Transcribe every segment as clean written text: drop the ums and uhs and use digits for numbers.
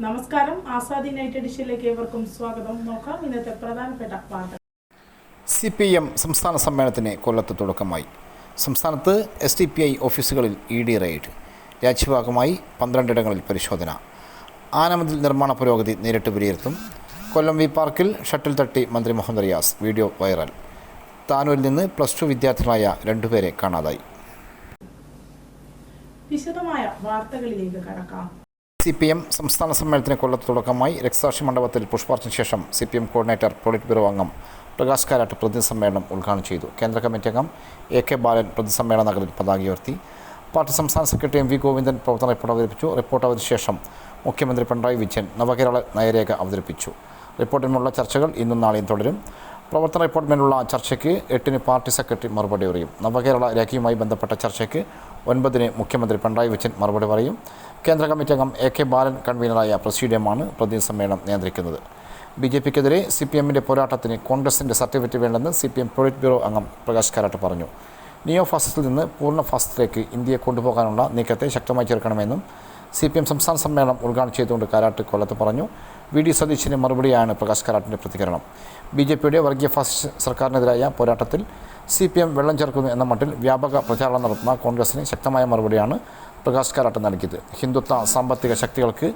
നമസ്കാരം. ആസാദി നൈറ്റ് എഡിഷനിലേക്ക് ഏവർക്കും സ്വാഗതം. നോക്കാം ഇന്നത്തെ പ്രധാനപ്പെട്ട വാർത്തകൾ. CPM സംസ്ഥാന സമ്മേളനത്തിന് കൊല്ലത്ത് തുടക്കമായി. സംസ്ഥാനത്ത് SDPI ഓഫീസുകളിൽ ED റെയ്ഡ്. രാജ്യഭാഗമായി 12 ഇടങ്ങളിൽ പരിശോധന. ആനമതിൽ നിർമ്മാണ പുരോഗതി നേരിട്ട് വിലയിരുത്തും. കൊല്ലം വി പാർക്കിൽ ഷട്ടിൽ തട്ടി മന്ത്രി മുഹമ്മദ് റിയാസ്. Video viral. താനൂരിൽ നിന്ന് +2 വിദ്യാർത്ഥികളായ 2 പേരെ കാണാതായി. വിശദമായ വാർത്തകളിലേക്ക് കടക്കാം. CPM സംസ്ഥാന സമ്മേളനത്തിന് കൊല്ലത്ത് തുടക്കമായി. രക്തസാക്ഷി മണ്ഡപത്തിൽ പുഷ്പാർച്ചന ശേഷം CPM കോർഡിനേറ്റർ പോളിറ്റ് ബ്യൂറോ അംഗം പ്രകാശ് കാരാട്ട് പ്രതിനിധി സമ്മേളനം ഉദ്ഘാടനം ചെയ്തു. കേന്ദ്ര കമ്മിറ്റി അംഗം AK ബാലൻ പ്രതിനിധി സമ്മേളന നഗറിൽ പതാക ഉയർത്തി. പാർട്ടി സംസ്ഥാന സെക്രട്ടറി MV ഗോവിന്ദൻ പ്രവർത്തന റിപ്പോർട്ട് അവതരിപ്പിച്ചു. റിപ്പോർട്ട് അവതരിച്ച ശേഷം മുഖ്യമന്ത്രി പിണറായി വിജയൻ നവകേരള നയരേഖ അവതരിപ്പിച്ചു. റിപ്പോർട്ടിനുള്ള ചർച്ചകൾ ഇന്നും നാളെയും തുടരും. പ്രവർത്തന റിപ്പോർട്ടിന്മേലുള്ള ചർച്ചയ്ക്ക് 8-ന് പാർട്ടി സെക്രട്ടറി മറുപടി പറയും. നവകേരള രേഖയുമായി ബന്ധപ്പെട്ട ചർച്ചയ്ക്ക് 9-ന് മുഖ്യമന്ത്രി പിണറായി വിജയൻ മറുപടി പറയും. കേന്ദ്ര കമ്മിറ്റി അംഗം AK ബാലൻ കൺവീനറായ പ്രസിഡിയമാണ് പ്രതിനിധി സമ്മേളനം നിയന്ത്രിക്കുന്നത്. BJPക്കെതിരെ CPMന്റെ പോരാട്ടത്തിന് കോൺഗ്രസിൻ്റെ സർട്ടിഫിക്കറ്റ് വേണ്ടെന്ന് CPM പോളിറ്റ് ബ്യൂറോ അംഗം പ്രകാശ് കാരാട്ട് പറഞ്ഞു. നിയോ ഫാസിസത്തിൽ നിന്ന് പൂർണ്ണ ഫാസിസത്തിലേക്ക് ഇന്ത്യയെ കൊണ്ടുപോകാനുള്ള നീക്കത്തെ ശക്തമായി ചെറുക്കണമെന്നും CPM സംസ്ഥാന സമ്മേളനം ഉദ്ഘാടനം ചെയ്തുകൊണ്ട് കാരാട്ട് കൊല്ലത്ത് പറഞ്ഞു. VD സതീശിന് മറുപടിയാണ് പ്രകാശ് കാരാട്ടിൻ്റെ പ്രതികരണം. BJPയുടെ വർഗീയ ഫാസിസ്റ്റ് സർക്കാരിനെതിരായ പോരാട്ടത്തിൽ CPM വെള്ളം ചേർക്കുന്നു എന്ന മട്ടിൽ വ്യാപക പ്രചാരണം നടത്തുന്ന കോൺഗ്രസിന് ശക്തമായ മറുപടിയാണ് പ്രകാശ് കാരാട്ട് നൽകിയത്. ഹിന്ദുത്വ സാമ്പത്തിക ശക്തികൾക്ക്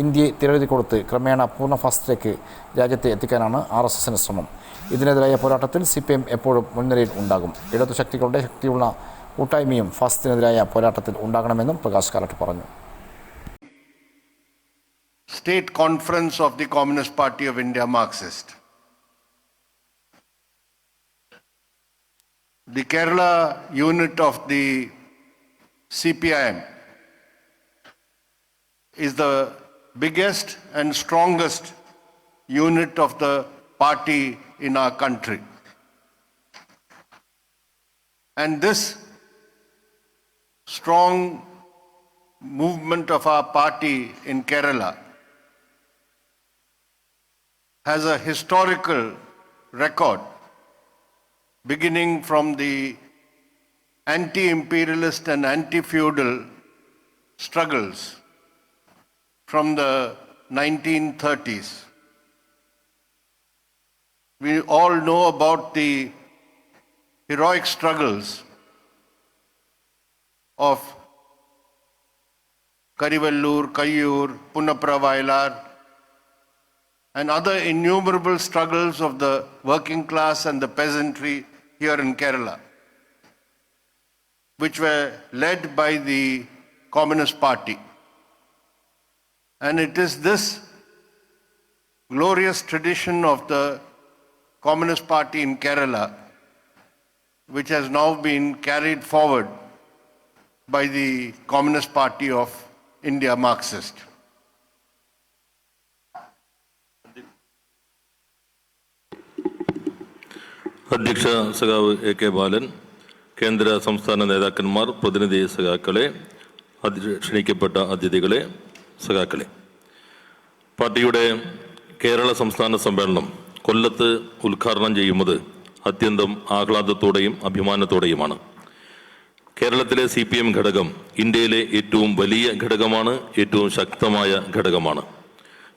ഇന്ത്യയെ തിരഞ്ഞെടുത്ത് കൊടുത്ത് ക്രമേണ പൂർണ്ണ ഫാസിസത്തിലേക്ക് രാജ്യത്തെ എത്തിക്കാനാണ് RSSന്റെ ശ്രമം. ഇതിനെതിരായ പോരാട്ടത്തിൽ CPM എപ്പോഴും മുൻനിരയിൽ ഉണ്ടാകും. ഇടതു ശക്തികളുടെ ശക്തിയുള്ള കൂട്ടായ്മയും ഫാസിസത്തിനെതിരായ പോരാട്ടത്തിൽ ഉണ്ടാകണമെന്നും പ്രകാശ് കാരാട്ട് പറഞ്ഞു. State Conference of the Communist Party of India Marxist. The Kerala unit of the CPIM is the biggest and strongest unit of the party in our country. And this strong movement of our party in Kerala has a historical record beginning from the anti-imperialist and anti-feudal struggles from the 1930s. We all know about the heroic struggles of Karivallur, Kayyur, Punnapra Vayalar, and other innumerable struggles of the working class and the peasantry here in Kerala, which were led by the Communist Party. And it is this glorious tradition of the Communist Party in Kerala which has now been carried forward by the Communist Party of India Marxist. അധ്യക്ഷ സഖാവ് AK ബാലൻ, കേന്ദ്ര സംസ്ഥാന നേതാക്കന്മാർ, പ്രതിനിധി സഖാക്കളെ, ക്ഷണിക്കപ്പെട്ട അതിഥികളെ, സഖാക്കളെ, പാർട്ടിയുടെ കേരള സംസ്ഥാന സമ്മേളനം കൊല്ലത്ത് ഉദ്ഘാടനം ചെയ്യുന്നത് അത്യന്തം ആഹ്ലാദത്തോടെയും അഭിമാനത്തോടെയുമാണ്. കേരളത്തിലെ CPM ഘടകം ഇന്ത്യയിലെ ഏറ്റവും വലിയ ഘടകമാണ്, ഏറ്റവും ശക്തമായ ഘടകമാണ്.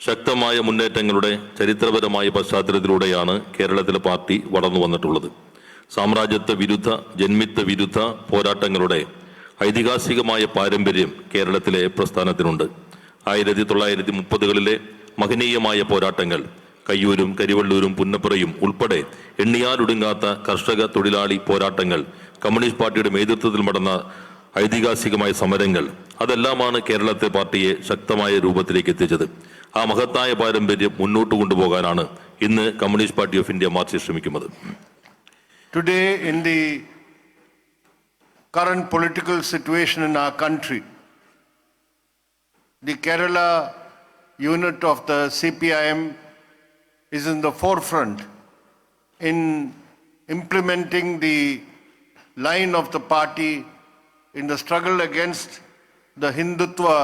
ശക്തമായ മുന്നേറ്റങ്ങളുടെ ചരിത്രപരമായ പശ്ചാത്തലത്തിലൂടെയാണ് കേരളത്തിലെ പാർട്ടി വളർന്നു വന്നിട്ടുള്ളത്. സാമ്രാജ്യത്വ വിരുദ്ധ, ജന്മിത്വ വിരുദ്ധ പോരാട്ടങ്ങളുടെ ഐതിഹാസികമായ പാരമ്പര്യം കേരളത്തിലെ പ്രസ്ഥാനത്തിനുണ്ട്. 1930കളിലെ മഹനീയമായ പോരാട്ടങ്ങൾ, കയ്യൂരും കരിവള്ളൂരും പുന്നപ്പുറയും ഉൾപ്പെടെ എണ്ണിയാലൊടുങ്ങാത്ത കർഷക തൊഴിലാളി പോരാട്ടങ്ങൾ, കമ്മ്യൂണിസ്റ്റ് പാർട്ടിയുടെ നേതൃത്വത്തിൽ നടന്ന ഐതിഹാസികമായ സമരങ്ങൾ, അതെല്ലാമാണ് കേരളത്തെ പാർട്ടിയെ ശക്തമായ രൂപത്തിലേക്ക് എത്തിച്ചത്. ആ മഹത്തായ പാരമ്പര്യം മുന്നോട്ട് കൊണ്ടുപോകാനാണ് ഇന്ന് communist party of India Marxist ശ്രമിക്കുന്നത്. Today, in the current political situation in our country, the Kerala unit of the CPIM is in the forefront in implementing the line of the party in the struggle against the Hindutva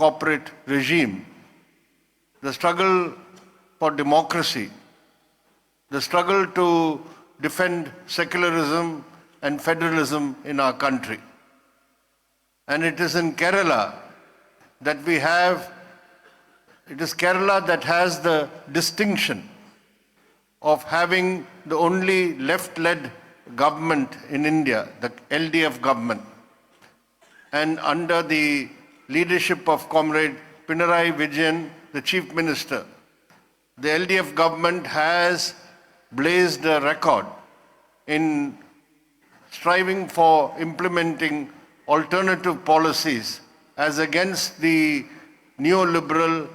corporate regime, the struggle for democracy, the struggle to defend secularism and federalism in our country. And it is in Kerala that we have It is Kerala that has the distinction of having the only left-led government in India, the LDF government. And under the leadership of Comrade Pinarayi Vijayan, the Chief Minister, the LDF government has blazed a record in striving for implementing alternative policies as against the neoliberal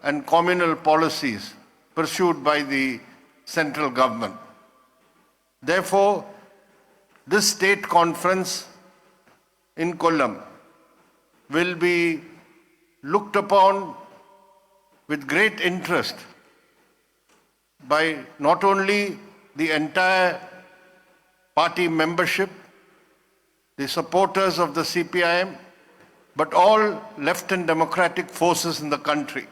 and communal policies pursued by the central government. Therefore, this state conference in Kollam will be looked upon with great interest by not only the entire party membership, the supporters of the CPIM, but all left and democratic forces in the country,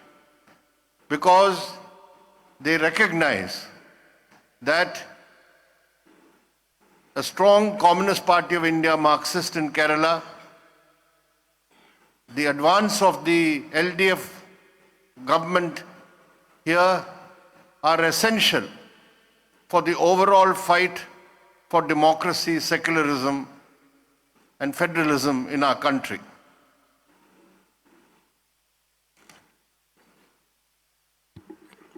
because they recognize that a strong Communist Party of India, Marxist in Kerala, the advance of the LDF government here are essential for the overall fight for democracy, secularism, and federalism in our country.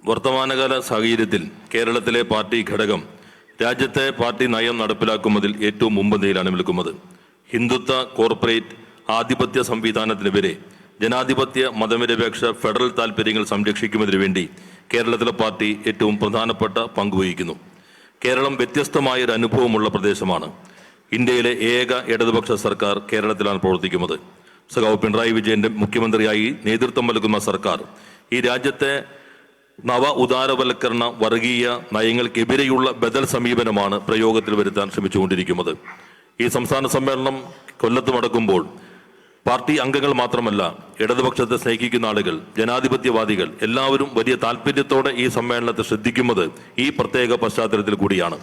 വർത്തമാനകാല സാഹചര്യത്തിൽ കേരളത്തിലെ party ഘടകം രാജ്യത്തെ party നയം നടപ്പിലാക്കുന്നതിൽ ഏറ്റവും മുൻപന്തിയിലാണ് നിൽക്കുന്നത്. Hindutva, corporate, ആധിപത്യ സംവിധാനത്തിനെതിരെ ജനാധിപത്യ മതനിരപേക്ഷ ഫെഡറൽ താൽപ്പര്യങ്ങൾ സംരക്ഷിക്കുന്നതിന് വേണ്ടി കേരളത്തിലെ പാർട്ടി ഏറ്റവും പ്രധാനപ്പെട്ട പങ്കുവഹിക്കുന്നു. കേരളം വ്യത്യസ്തമായൊരു അനുഭവമുള്ള പ്രദേശമാണ്. ഇന്ത്യയിലെ ഏക ഇടതുപക്ഷ സർക്കാർ കേരളത്തിലാണ് പ്രവർത്തിക്കുന്നത്. സഖാവ് പിണറായി വിജയന്റെ മുഖ്യമന്ത്രിയായി നേതൃത്വം നൽകുന്ന സർക്കാർ ഈ രാജ്യത്തെ നവ ഉദാരവൽക്കരണ വർഗീയ നയങ്ങൾക്കെതിരെയുള്ള ബദൽ സമീപനമാണ് പ്രയോഗത്തിൽ വരുത്താൻ ശ്രമിച്ചുകൊണ്ടിരിക്കുന്നത്. ഈ സംസ്ഥാന സമ്മേളനം കൊല്ലത്ത് നടക്കുമ്പോൾ പാർട്ടി അംഗങ്ങൾ മാത്രമല്ല, ഇടതുപക്ഷത്തെ സ്നേഹിക്കുന്ന ആളുകൾ, ജനാധിപത്യവാദികൾ എല്ലാവരും വലിയ താല്പര്യത്തോടെ ഈ സമ്മേളനത്തെ ശ്രദ്ധിക്കുന്നത് ഈ പ്രത്യേക പശ്ചാത്തലത്തിൽ കൂടിയാണ്.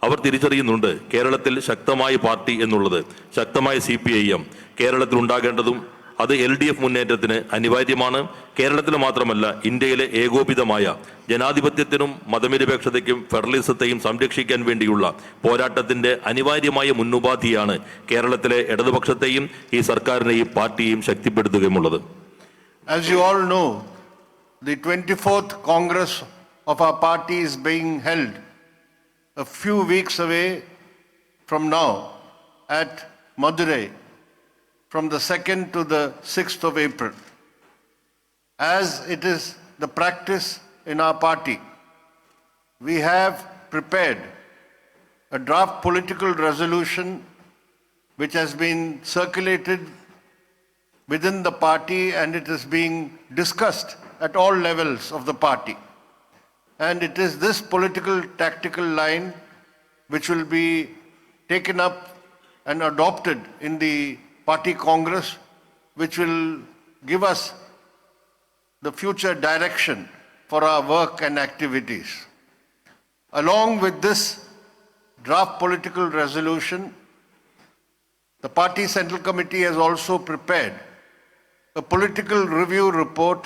അവർ തിരിച്ചറിയുന്നുണ്ട് കേരളത്തിൽ ശക്തമായ പാർട്ടി എന്നുള്ളത്, ശക്തമായ CPIM കേരളത്തിൽ ഉണ്ടാകേണ്ടതും അത് LDF മുന്നേറ്റത്തിന് അനിവാര്യമാണ്. കേരളത്തിൽ മാത്രമല്ല, ഇന്ത്യയിലെ ഏകോപിതമായ ജനാധിപത്യത്തിനും മതനിരപേക്ഷതയ്ക്കും ഫെഡറലിസത്തെയും സംരക്ഷിക്കാൻ വേണ്ടിയുള്ള പോരാട്ടത്തിന്റെ അനിവാര്യമായ മുന്നുപാധിയാണ് കേരളത്തിലെ ഇടതുപക്ഷത്തെയും ഈ സർക്കാരിനെയും പാർട്ടിയെയും ശക്തിപ്പെടുത്തുകയുമുള്ളത്. As you all know, the 24th Congress of our party is being held a few weeks away from now at Madurai, from the 2nd to the 6th of April. As it is the practice in our party, we have prepared a draft political resolution which has been circulated within the party, and it is being discussed at all levels of the party. And it is this political tactical line which will be taken up and adopted in the party congress, which will give us the future direction for our work and activities. Along with this draft political resolution, the party central committee has also prepared a political review report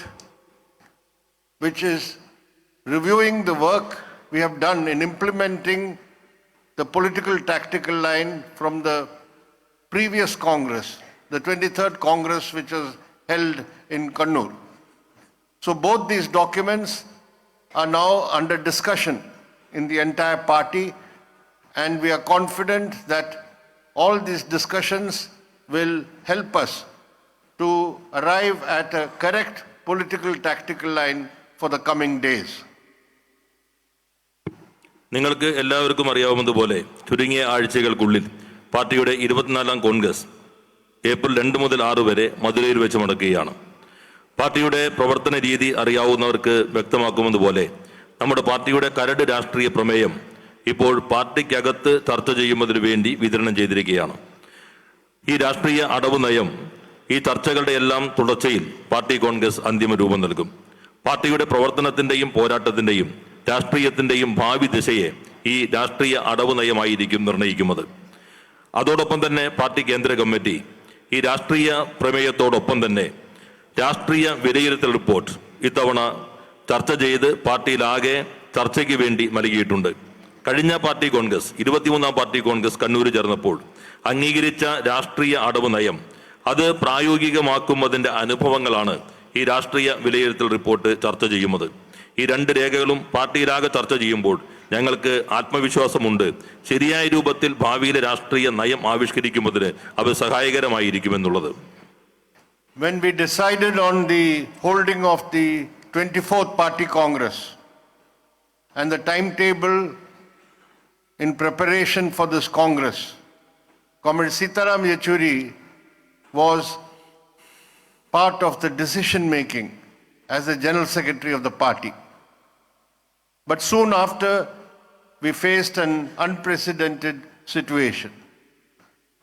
which is reviewing the work we have done in implementing the political tactical line from the previous Congress, the 23rd Congress, which was held in Kannur. So both these documents are now under discussion in the entire party, and we are confident that all these discussions will help us to arrive at a correct political tactical line for the coming days. നിങ്ങൾക്ക് എല്ലാവർക്കും അറിയാവുന്നതുപോലെ ചുരുങ്ങിയ ആഴ്ചകൾക്കുള്ളിൽ പാർട്ടിയുടെ 24ാം Congress April 2 മുതൽ 6 വരെ മധുരയിൽ വെച്ച് നടക്കുകയാണ്. പാർട്ടിയുടെ പ്രവർത്തന രീതി അറിയാവുന്നവർക്ക് വ്യക്തമാക്കുമെന്നതുപോലെ നമ്മുടെ പാർട്ടിയുടെ കരട് രാഷ്ട്രീയ പ്രമേയം ഇപ്പോൾ പാർട്ടിക്കകത്ത് ചർച്ച ചെയ്യുന്നതിന് വേണ്ടി വിതരണം ചെയ്തിരിക്കുകയാണ്. ഈ രാഷ്ട്രീയ അടവ് നയം ഈ ചർച്ചകളുടെ എല്ലാം തുടർച്ചയിൽ പാർട്ടി കോൺഗ്രസ് അന്തിമ രൂപം നൽകും. പാർട്ടിയുടെ പ്രവർത്തനത്തിന്റെയും പോരാട്ടത്തിന്റെയും രാഷ്ട്രീയത്തിന്റെയും ഭാവി ദിശയെ ഈ രാഷ്ട്രീയ അടവ് നയമായിരിക്കും നിർണ്ണയിക്കുന്നത്. അതോടൊപ്പം തന്നെ പാർട്ടി കേന്ദ്ര കമ്മിറ്റി ഈ രാഷ്ട്രീയ പ്രമേയത്തോടൊപ്പം തന്നെ രാഷ്ട്രീയ വിലയിരുത്തൽ റിപ്പോർട്ട് ഇത്തവണ ചർച്ച ചെയ്ത് പാർട്ടിയിലാകെ ചർച്ചയ്ക്ക് വേണ്ടി നൽകിയിട്ടുണ്ട്. കഴിഞ്ഞ പാർട്ടി കോൺഗ്രസ് 23-ാം പാർട്ടി കോൺഗ്രസ് കണ്ണൂർ ചേർന്നപ്പോൾ അംഗീകരിച്ച രാഷ്ട്രീയ അടവ് നയം അത് പ്രായോഗികമാക്കുന്നതിൻ്റെ അനുഭവങ്ങളാണ് ഈ രാഷ്ട്രീയ വിലയിരുത്തൽ റിപ്പോർട്ട് ചർച്ച ചെയ്യുന്നത്. ഈ രണ്ട് രേഖകളും പാർട്ടിയിലാകെ ചർച്ച ചെയ്യുമ്പോൾ ഞങ്ങൾക്ക് ആത്മവിശ്വാസമുണ്ട്, ശരിയായ രൂപത്തിൽ ഭാവിയിലെ രാഷ്ട്രീയ നയം ആവിഷ്കരിക്കുന്നതിന് അത് സഹായകരമായിരിക്കുമെന്നുള്ളത്. When we decided on the holding of the 24th Party Congress and the timetable in preparation for this Congress, Comrade Sitaram Yechuri was part of the decision making as the General Secretary of the party. But soon after, we faced an unprecedented situation.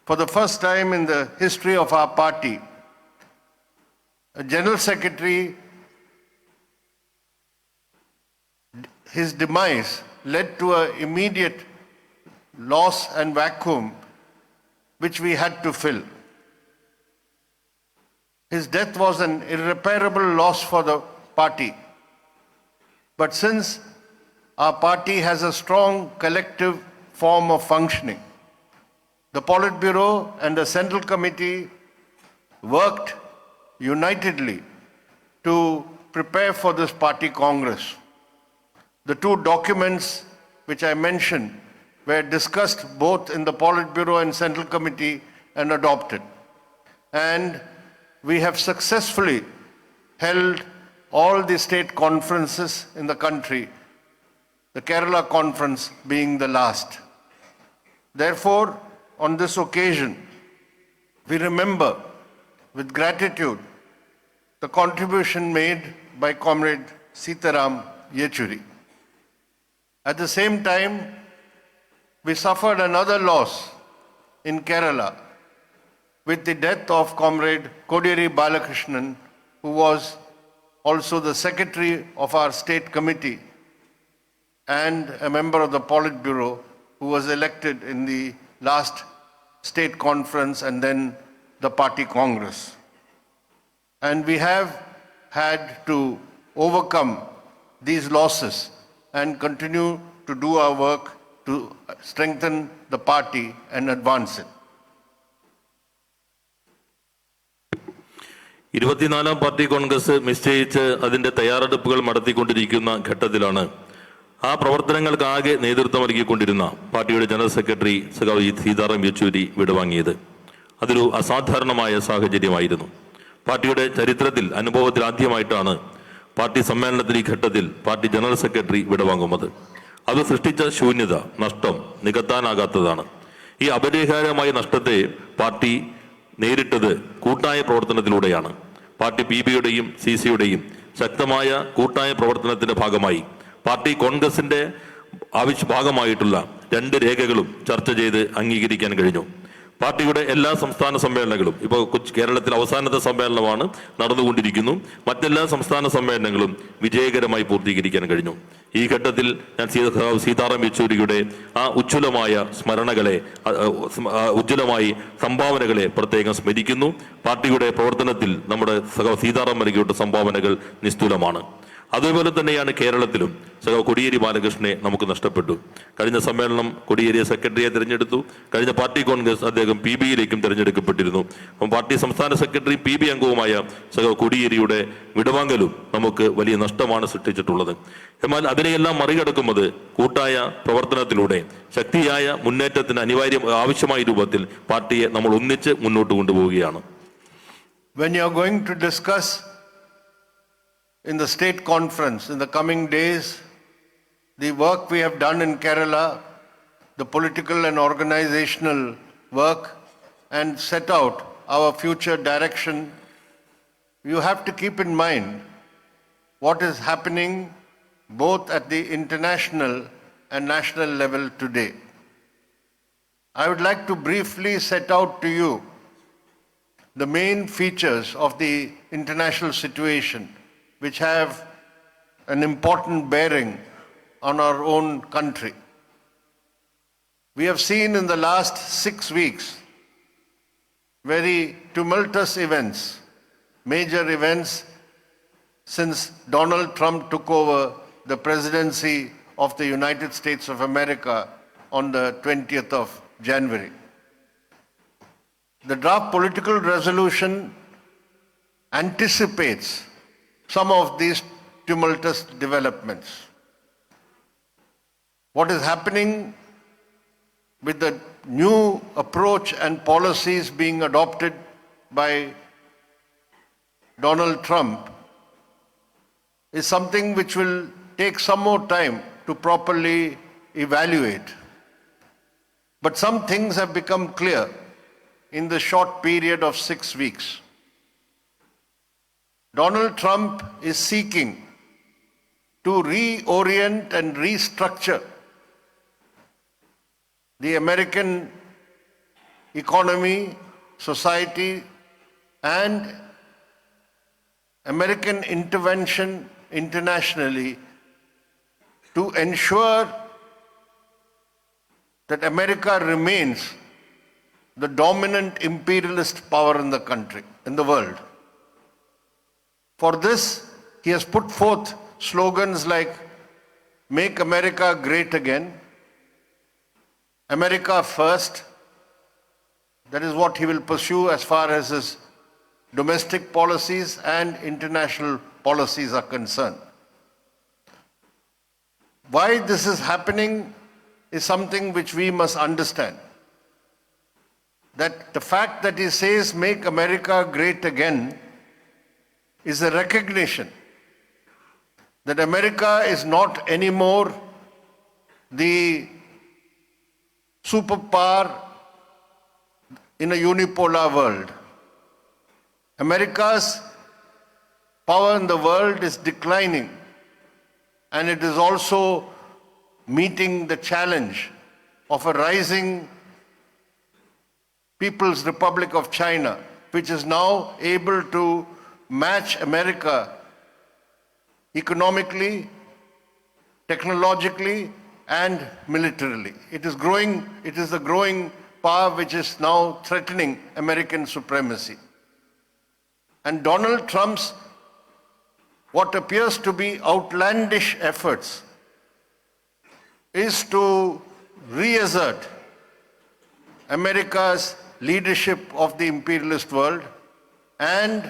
For the first time in the history of our party, a General Secretary, his demise led to an immediate loss and vacuum which we had to fill. His death was an irreparable loss for the party. But since our party has a strong collective form of functioning, the Politburo and the Central Committee worked unitedly to prepare for this party congress. The two documents which I mentioned were discussed both in the Politburo and Central Committee and adopted. And we have successfully held all the state conferences in the country, the Kerala conference being the last. Therefore, on this occasion, we remember with gratitude the contribution made by Comrade Sitaram Yechuri. At the same time, we suffered another loss in Kerala with the death of Comrade Kodiyeri Balakrishnan, who was also the secretary of our state committee and a member of the Politburo, who was elected in the last state conference and then the party congress. And we have had to overcome these losses and continue to do our work to strengthen the party and advance it. 24-ാം party Congress നിശ്ചയിച്ച് അതിൻ്റെ തയ്യാറെടുപ്പുകൾ നടത്തിക്കൊണ്ടിരിക്കുന്ന ഘട്ടത്തിലാണ് ആ പ്രവർത്തനങ്ങൾക്ക് ആകെ നേതൃത്വം നൽകിക്കൊണ്ടിരുന്ന പാർട്ടിയുടെ ജനറൽ സെക്രട്ടറി സീതാറാം യെച്ചൂരി വിടവാങ്ങിയത്. അതൊരു അസാധാരണമായ സാഹചര്യമായിരുന്നു. പാർട്ടിയുടെ ചരിത്രത്തിൽ അനുഭവത്തിൽ ആദ്യമായിട്ടാണ് പാർട്ടി സമ്മേളനത്തിൽ ഈ ഘട്ടത്തിൽ പാർട്ടി ജനറൽ സെക്രട്ടറി വിടവാങ്ങുന്നത്. അത് സൃഷ്ടിച്ച ശൂന്യത, നഷ്ടം നികത്താനാകാത്തതാണ്. ഈ അപരിഹാരമായ നഷ്ടത്തെ പാർട്ടി നേരിട്ടത് കൂട്ടായ പ്രവർത്തനത്തിലൂടെയാണ്. പാർട്ടി PB-യുടെയും CC-യുടെയും ശക്തമായ കൂട്ടായ പ്രവർത്തനത്തിന്റെ ഭാഗമായി പാർട്ടി കോൺഗ്രസിന്റെ ഭാഗമായിട്ടുള്ള രണ്ട് രേഖകളും ചർച്ച ചെയ്ത് അംഗീകരിക്കാൻ കഴിഞ്ഞു. പാർട്ടിയുടെ എല്ലാ സംസ്ഥാന സമ്മേളനങ്ങളും ഇപ്പോൾ കേരളത്തിൽ അവസാനത്തെ സമ്മേളനമാണ് നടന്നുകൊണ്ടിരിക്കുന്നു. മറ്റെല്ലാ സംസ്ഥാന സമ്മേളനങ്ങളും വിജയകരമായി പൂർത്തീകരിക്കാൻ കഴിഞ്ഞു. ഈ ഘട്ടത്തിൽ ഞാൻ സീതാറാം യെച്ചൂരിയുടെ ആ ഉജ്ജ്വലമായ സ്മരണകളെ, ഉജ്ജ്വലമായി സംഭാവനകളെ പ്രത്യേകം സ്മരിക്കുന്നു. പാർട്ടിയുടെ പ്രവർത്തനത്തിൽ നമ്മുടെ സീതാറാം നൽകിയുള്ള സംഭാവനകൾ നിസ്തുലമാണ്. അതേപോലെ തന്നെയാണ് കേരളത്തിലും കോടിയേരി ബാലകൃഷ്ണനെ നമുക്ക് നഷ്ടപ്പെട്ടു. കഴിഞ്ഞ സമ്മേളനം കോടിയേരിയെ സെക്രട്ടറിയെ തിരഞ്ഞെടുത്തു. കഴിഞ്ഞ പാർട്ടി കോൺഗ്രസ് അദ്ദേഹം PB-യിലേക്കും തിരഞ്ഞെടുക്കപ്പെട്ടിരുന്നു. അപ്പം പാർട്ടി സംസ്ഥാന സെക്രട്ടറി PB അംഗവുമായ കോടിയേരിയുടെ വിടവാങ്ങലും നമുക്ക് വലിയ നഷ്ടമാണ് സൃഷ്ടിച്ചിട്ടുള്ളത്. എന്നാൽ അതിനെയെല്ലാം മറികടക്കുന്നത് കൂട്ടായ പ്രവർത്തനത്തിലൂടെ ശക്തിയായ മുന്നേറ്റത്തിന് ആവശ്യമായ രൂപത്തിൽ പാർട്ടിയെ നമ്മൾ ഒന്നിച്ച് മുന്നോട്ട് കൊണ്ടുപോവുകയാണ്. When you are going to discuss in the state conference in the coming days the work we have done in Kerala, the political and organizational work, and set out our future direction, you have to keep in mind what is happening both at the international and national level today. I would like to briefly set out to you the main features of the international situation which have an important bearing on our own country. We have seen in the last 6 weeks very tumultuous events, major events since Donald Trump took over the presidency of the United States of America on the 20th of January. The draft political resolution anticipates some of these tumultuous developments. What is happening with the new approach and policies being adopted by Donald Trump is something which will take some more time to properly evaluate. But some things have become clear in the short period of 6 weeks. Donald Trump is seeking to reorient and restructure the American economy, society, and American intervention internationally to ensure that America remains the dominant imperialist power in the country, in the world. For this, he has put forth slogans like "Make America Great Again," "America First." That is what he will pursue as far as his domestic policies and international policies are concerned. Why this is happening is something which we must understand. That the fact that he says "Make America Great Again" is a recognition that America is not anymore the superpower in a unipolar world. America's power in the world is declining, and it is also meeting the challenge of a rising People's Republic of China, which is now able to match America economically, technologically, and militarily. It is growing, it is the growing power which is now threatening American supremacy. And Donald Trump's what appears to be outlandish efforts is to reassert America's leadership of the imperialist world and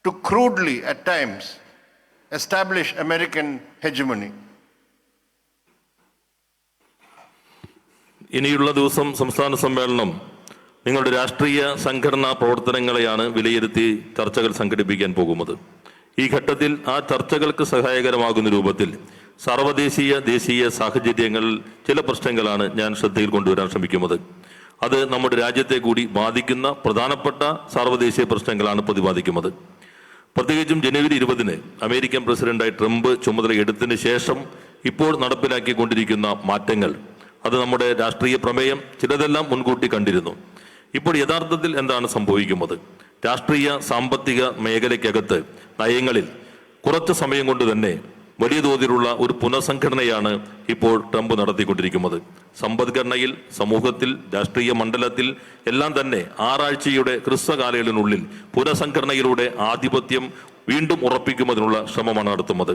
to crudely, at times, establish American hegemony. ഇനിയുള്ള ദിവസം സംസ്ഥാന സമ്മേളനം നിങ്ങളുടെ രാഷ്ട്രീയ സംഘടനാ പ്രവർത്തനങ്ങളെയാണ് വിലയിരുത്തി ചർച്ചകൾ സംഘടിപ്പിക്കാൻ പോകുന്നത്. ഈ ഘട്ടത്തിൽ ആ ചർച്ചകൾക്ക് സഹായകരമാകുന്ന രൂപത്തിൽ സാർവദേശീയ ദേശീയ സാഹചര്യങ്ങളിൽ ചില പ്രശ്നങ്ങളാണ് ഞാൻ ശ്രദ്ധയിൽ കൊണ്ടുവരാൻ ശ്രമിക്കുന്നത്. അത് നമ്മുടെ രാജ്യത്തെ കൂടി ബാധിക്കുന്ന പ്രധാനപ്പെട്ട സാർവദേശീയ പ്രശ്നങ്ങളാണ് പ്രതിപാദിക്കുന്നത്. പ്രത്യേകിച്ചും ജനുവരി 20 അമേരിക്കൻ പ്രസിഡന്റായി ട്രംപ് ചുമതല എടുത്തതിന് ശേഷം ഇപ്പോൾ നടപ്പിലാക്കിക്കൊണ്ടിരിക്കുന്ന മാറ്റങ്ങൾ, അത് നമ്മുടെ രാഷ്ട്രീയ പ്രമേയം ചിലതെല്ലാം മുൻകൂട്ടി കണ്ടിരുന്നു. ഇപ്പോൾ യഥാർത്ഥത്തിൽ എന്താണ് സംഭവിക്കുന്നത്? രാഷ്ട്രീയ സാമ്പത്തിക മേഖലയ്ക്കകത്ത് നയങ്ങളിൽ കുറച്ച് സമയം കൊണ്ട് തന്നെ വലിയ തോതിലുള്ള ഒരു പുനഃസംഘടനയാണ് ഇപ്പോൾ ട്രംപ് നടത്തിക്കൊണ്ടിരിക്കുന്നത്. സമ്പദ്ഘടനയിൽ, സമൂഹത്തിൽ, രാഷ്ട്രീയ മണ്ഡലത്തിൽ എല്ലാം തന്നെ 6 ആഴ്ചയുടെ ഹ്രസ്വകാലയളവിനുള്ളിൽ പുനഃസംഘടനയിലൂടെ ആധിപത്യം വീണ്ടും ഉറപ്പിക്കുന്നതിനുള്ള ശ്രമമാണ് നടത്തുന്നത്.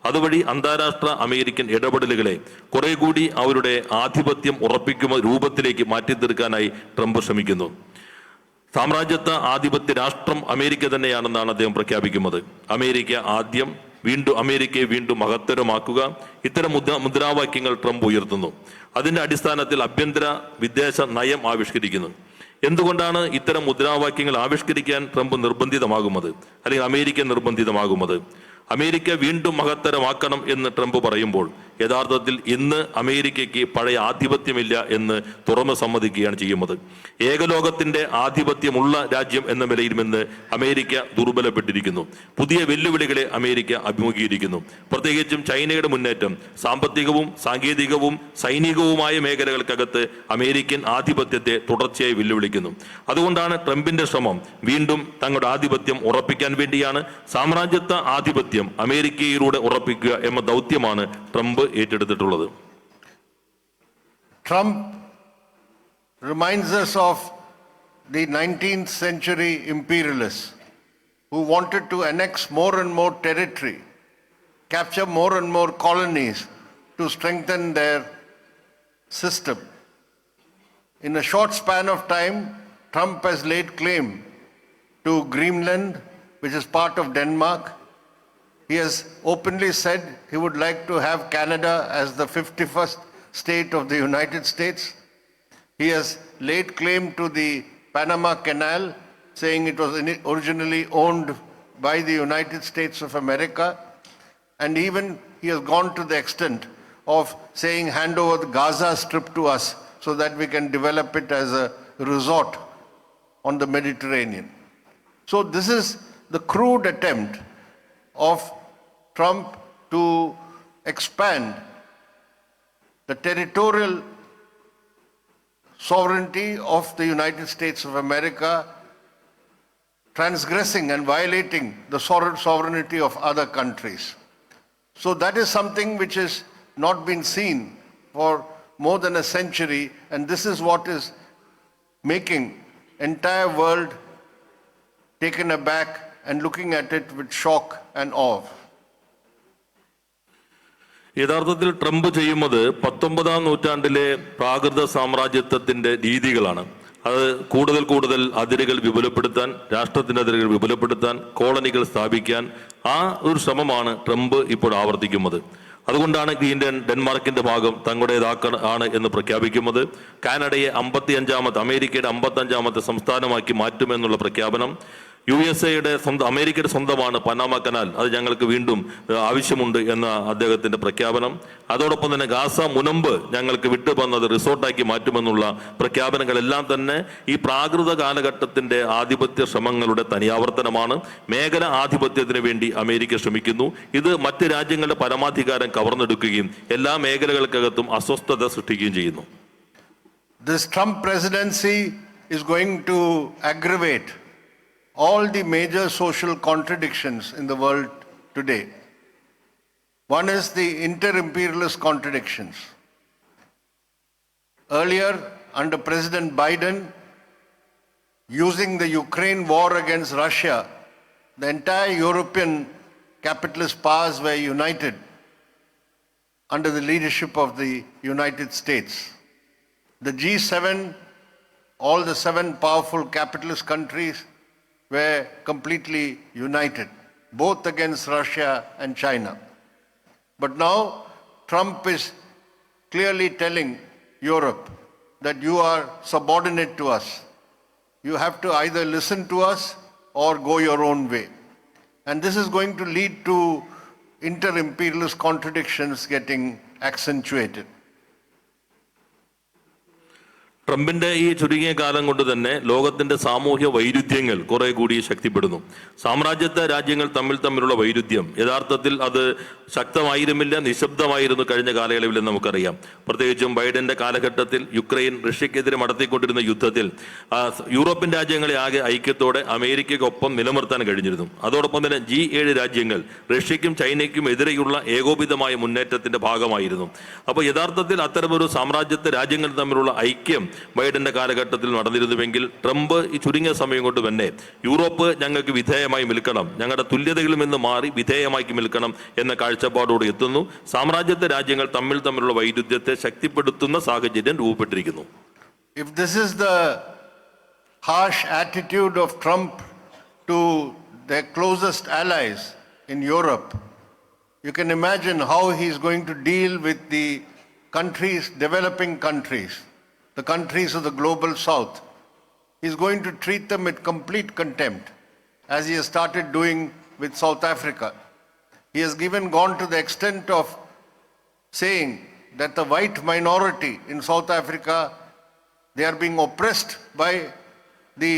അതുവഴി അന്താരാഷ്ട്ര അമേരിക്കൻ ഇടപെടലുകളെ കുറെ കൂടി അവരുടെ ആധിപത്യം ഉറപ്പിക്കുന്ന രൂപത്തിലേക്ക് മാറ്റിത്തീർക്കാനായി ട്രംപ് ശ്രമിക്കുന്നു. സാമ്രാജ്യത്വ ആധിപത്യ രാഷ്ട്രം അമേരിക്ക തന്നെയാണെന്നാണ് അദ്ദേഹം പ്രഖ്യാപിക്കുന്നത്. അമേരിക്ക ആദ്യം, അമേരിക്കയെ വീണ്ടും മഹത്തരമാക്കുക, ഇത്തരം മുദ്രാവാക്യങ്ങൾ ട്രംപ് ഉയർത്തുന്നു. അതിന്റെ അടിസ്ഥാനത്തിൽ ആഭ്യന്തര വിദേശ നയം ആവിഷ്കരിക്കുന്നു. എന്തുകൊണ്ടാണ് ഇത്തരം മുദ്രാവാക്യങ്ങൾ ആവിഷ്കരിക്കാൻ ട്രംപ് നിർബന്ധിതമാകുന്നത്, അല്ലെങ്കിൽ അമേരിക്ക നിർബന്ധിതമാകുന്നത്? അമേരിക്ക വീണ്ടും മഹത്തരമാക്കണം എന്ന് ട്രംപ് പറയുമ്പോൾ യഥാർത്ഥത്തിൽ ഇന്ന് അമേരിക്കയ്ക്ക് പഴയ ആധിപത്യമില്ല എന്ന് തുറന്നു സമ്മതിക്കുകയാണ് ചെയ്യുന്നത്. ഏകലോകത്തിന്റെ ആധിപത്യമുള്ള രാജ്യം എന്ന നിലയിൽ നിന്ന് അമേരിക്ക ദുർബലപ്പെട്ടിരിക്കുന്നു. പുതിയ വെല്ലുവിളികളെ അമേരിക്ക അഭിമുഖീകരിക്കുന്നു. പ്രത്യേകിച്ചും ചൈനയുടെ മുന്നേറ്റം സാമ്പത്തികവും സാങ്കേതികവും സൈനികവുമായ മേഖലകൾക്കകത്ത് അമേരിക്കൻ ആധിപത്യത്തെ തുടർച്ചയായി വെല്ലുവിളിക്കുന്നു. അതുകൊണ്ടാണ് ട്രംപിന്റെ ശ്രമം വീണ്ടും തങ്ങളുടെ ആധിപത്യം ഉറപ്പിക്കാൻ വേണ്ടിയാണ്. സാമ്രാജ്യത്വ ആധിപത്യം അമേരിക്കയിലൂടെ ഉറപ്പിക്കുക എന്ന ദൗത്യമാണ് Trump ഏറ്റെടുത്തിട്ടുള്ളത്. Trump reminds us of the 19th century imperialists who wanted to annex more and more territory, capture more and more colonies to strengthen their system. In a short span of time, Trump has laid claim to Greenland, which is part of Denmark. He has openly said he would like to have Canada as the 51st state of the United States. He has laid claim to the Panama Canal, saying it was originally owned by the United States of America. And even he has gone to the extent of saying, hand over the Gaza Strip to us so that we can develop it as a resort on the Mediterranean. So this is the crude attempt of Trump to expand the territorial sovereignty of the United States of America, transgressing and violating the sovereignty of other countries. So that is something which has not been seen for more than a century, and this is what is making entire world taken aback and looking at it with shock and awe. യഥാർത്ഥത്തിൽ Trump ചെയ്യുന്നത് 19-ാം നൂറ്റാണ്ടിലെ പ്രാകൃത സാമ്രാജ്യത്വത്തിന്റെ രീതികളാണ്. അത് കൂടുതൽ അതിരുകൾ വിപുലപ്പെടുത്താൻ, രാഷ്ട്രത്തിന്റെ അതിരുകൾ വിപുലപ്പെടുത്താൻ, കോളനികൾ സ്ഥാപിക്കാൻ ആ ഒരു ശ്രമമാണ് ട്രംപ് ഇപ്പോൾ ആവർത്തിക്കുന്നത്. അതുകൊണ്ടാണ് ഡെൻമാർക്കിന്റെ ഭാഗം തങ്ങളുടേതാണ് എന്ന് പ്രഖ്യാപിക്കുന്നത്. കാനഡയെ അമേരിക്കയുടെ 55ാമത്തെ സംസ്ഥാനമാക്കി മാറ്റുമെന്നുള്ള പ്രഖ്യാപനം. USA-യുടെ അമേരിക്കയുടെ സ്വന്തമാണ് പനാമ കനാൽ, അത് ഞങ്ങൾക്ക് വീണ്ടും ആവശ്യമുണ്ട് എന്ന അദ്ദേഹത്തിന്റെ പ്രഖ്യാപനം. അതോടൊപ്പം തന്നെ ഗാസ മുനമ്പ് ഞങ്ങൾക്ക് വിട്ടുവന്നത് റിസോർട്ടാക്കി മാറ്റുമെന്നുള്ള പ്രഖ്യാപനങ്ങളെല്ലാം തന്നെ ഈ പ്രാകൃത കാലഘട്ടത്തിന്റെ ആധിപത്യ ശ്രമങ്ങളുടെ തനിയാവർത്തനമാണ്. മേഖല ആധിപത്യത്തിന് വേണ്ടി അമേരിക്ക ശ്രമിക്കുന്നു. ഇത് മറ്റ് രാജ്യങ്ങളുടെ പരമാധികാരം കവർന്നെടുക്കുകയും എല്ലാ മേഖലകൾക്കകത്തും അസ്വസ്ഥത സൃഷ്ടിക്കുകയും ചെയ്യുന്നു. This Trump presidency is going to aggravate all the major social contradictions in the world today. One is the inter-imperialist contradictions. Earlier, under President Biden, using the Ukraine war against Russia, the entire European capitalist powers were united under the leadership of the United States. The G7, all the 7 powerful capitalist countries, were completely united, both against Russia and China. But now Trump is clearly telling Europe that you are subordinate to us. You have to either listen to us or go your own way. And this is going to lead to inter-imperialist contradictions getting accentuated. ട്രംപിന്റെ ഈ ചുരുങ്ങിയ കാലം കൊണ്ട് തന്നെ ലോകത്തിന്റെ സാമൂഹ്യ വൈരുദ്ധ്യങ്ങൾ കുറെ കൂടി ശക്തിപ്പെടുന്നു. സാമ്രാജ്യത്വ രാജ്യങ്ങൾ തമ്മിലുള്ള വൈരുദ്ധ്യം യഥാർത്ഥത്തിൽ അത് ശക്തമായിരുന്നില്ല, നിശബ്ദമായിരുന്നു കഴിഞ്ഞ കാലയളവിൽ നമുക്കറിയാം. പ്രത്യേകിച്ചും ബൈഡന്റെ കാലഘട്ടത്തിൽ യുക്രൈൻ റഷ്യക്കെതിരെ നടത്തിക്കൊണ്ടിരുന്ന യുദ്ധത്തിൽ യൂറോപ്യൻ രാജ്യങ്ങളെ ആകെ ഐക്യത്തോടെ അമേരിക്കയ്ക്കൊപ്പം നിലനിർത്താൻ കഴിഞ്ഞിരുന്നു. അതോടൊപ്പം തന്നെ G7 രാജ്യങ്ങൾ റഷ്യയ്ക്കും ചൈനയ്ക്കും എതിരെയുള്ള ഏകോപിതമായ മുന്നേറ്റത്തിന്റെ ഭാഗമായിരുന്നു. അപ്പോൾ യഥാർത്ഥത്തിൽ അത്തരമൊരു സാമ്രാജ്യത്വ രാജ്യങ്ങൾ തമ്മിലുള്ള ഐക്യം ബൈഡന്റെ കാലഘട്ടത്തിൽ നടന്നിരുന്നുവെങ്കിൽ ട്രംപ് ഈ ചുരുങ്ങിയ സമയം കൊണ്ട് തന്നെ യൂറോപ്പ് ഞങ്ങൾക്ക് വിധേയമായി നിൽക്കണം, ഞങ്ങളുടെ തുല്യതകളിൽ നിന്ന് മാറി വിധേയമാക്കി നിൽക്കണം എന്ന കാഴ്ചപ്പാടോടെ എത്തുന്നു. സാമ്രാജ്യത്വ രാജ്യങ്ങൾ തമ്മിലുള്ള വൈരുദ്ധ്യത്തെ ശക്തിപ്പെടുത്തുന്ന സാഹചര്യം രൂപപ്പെട്ടിരിക്കുന്നു. If this is the harsh attitude of Trump to their closest allies in Europe, you can imagine how he is going to deal with the countries, developing countries, the countries of the global south. He is going to treat them with complete contempt, as he has started doing with South Africa. He has gone to the extent of saying that the white minority in South Africa, they are being oppressed by the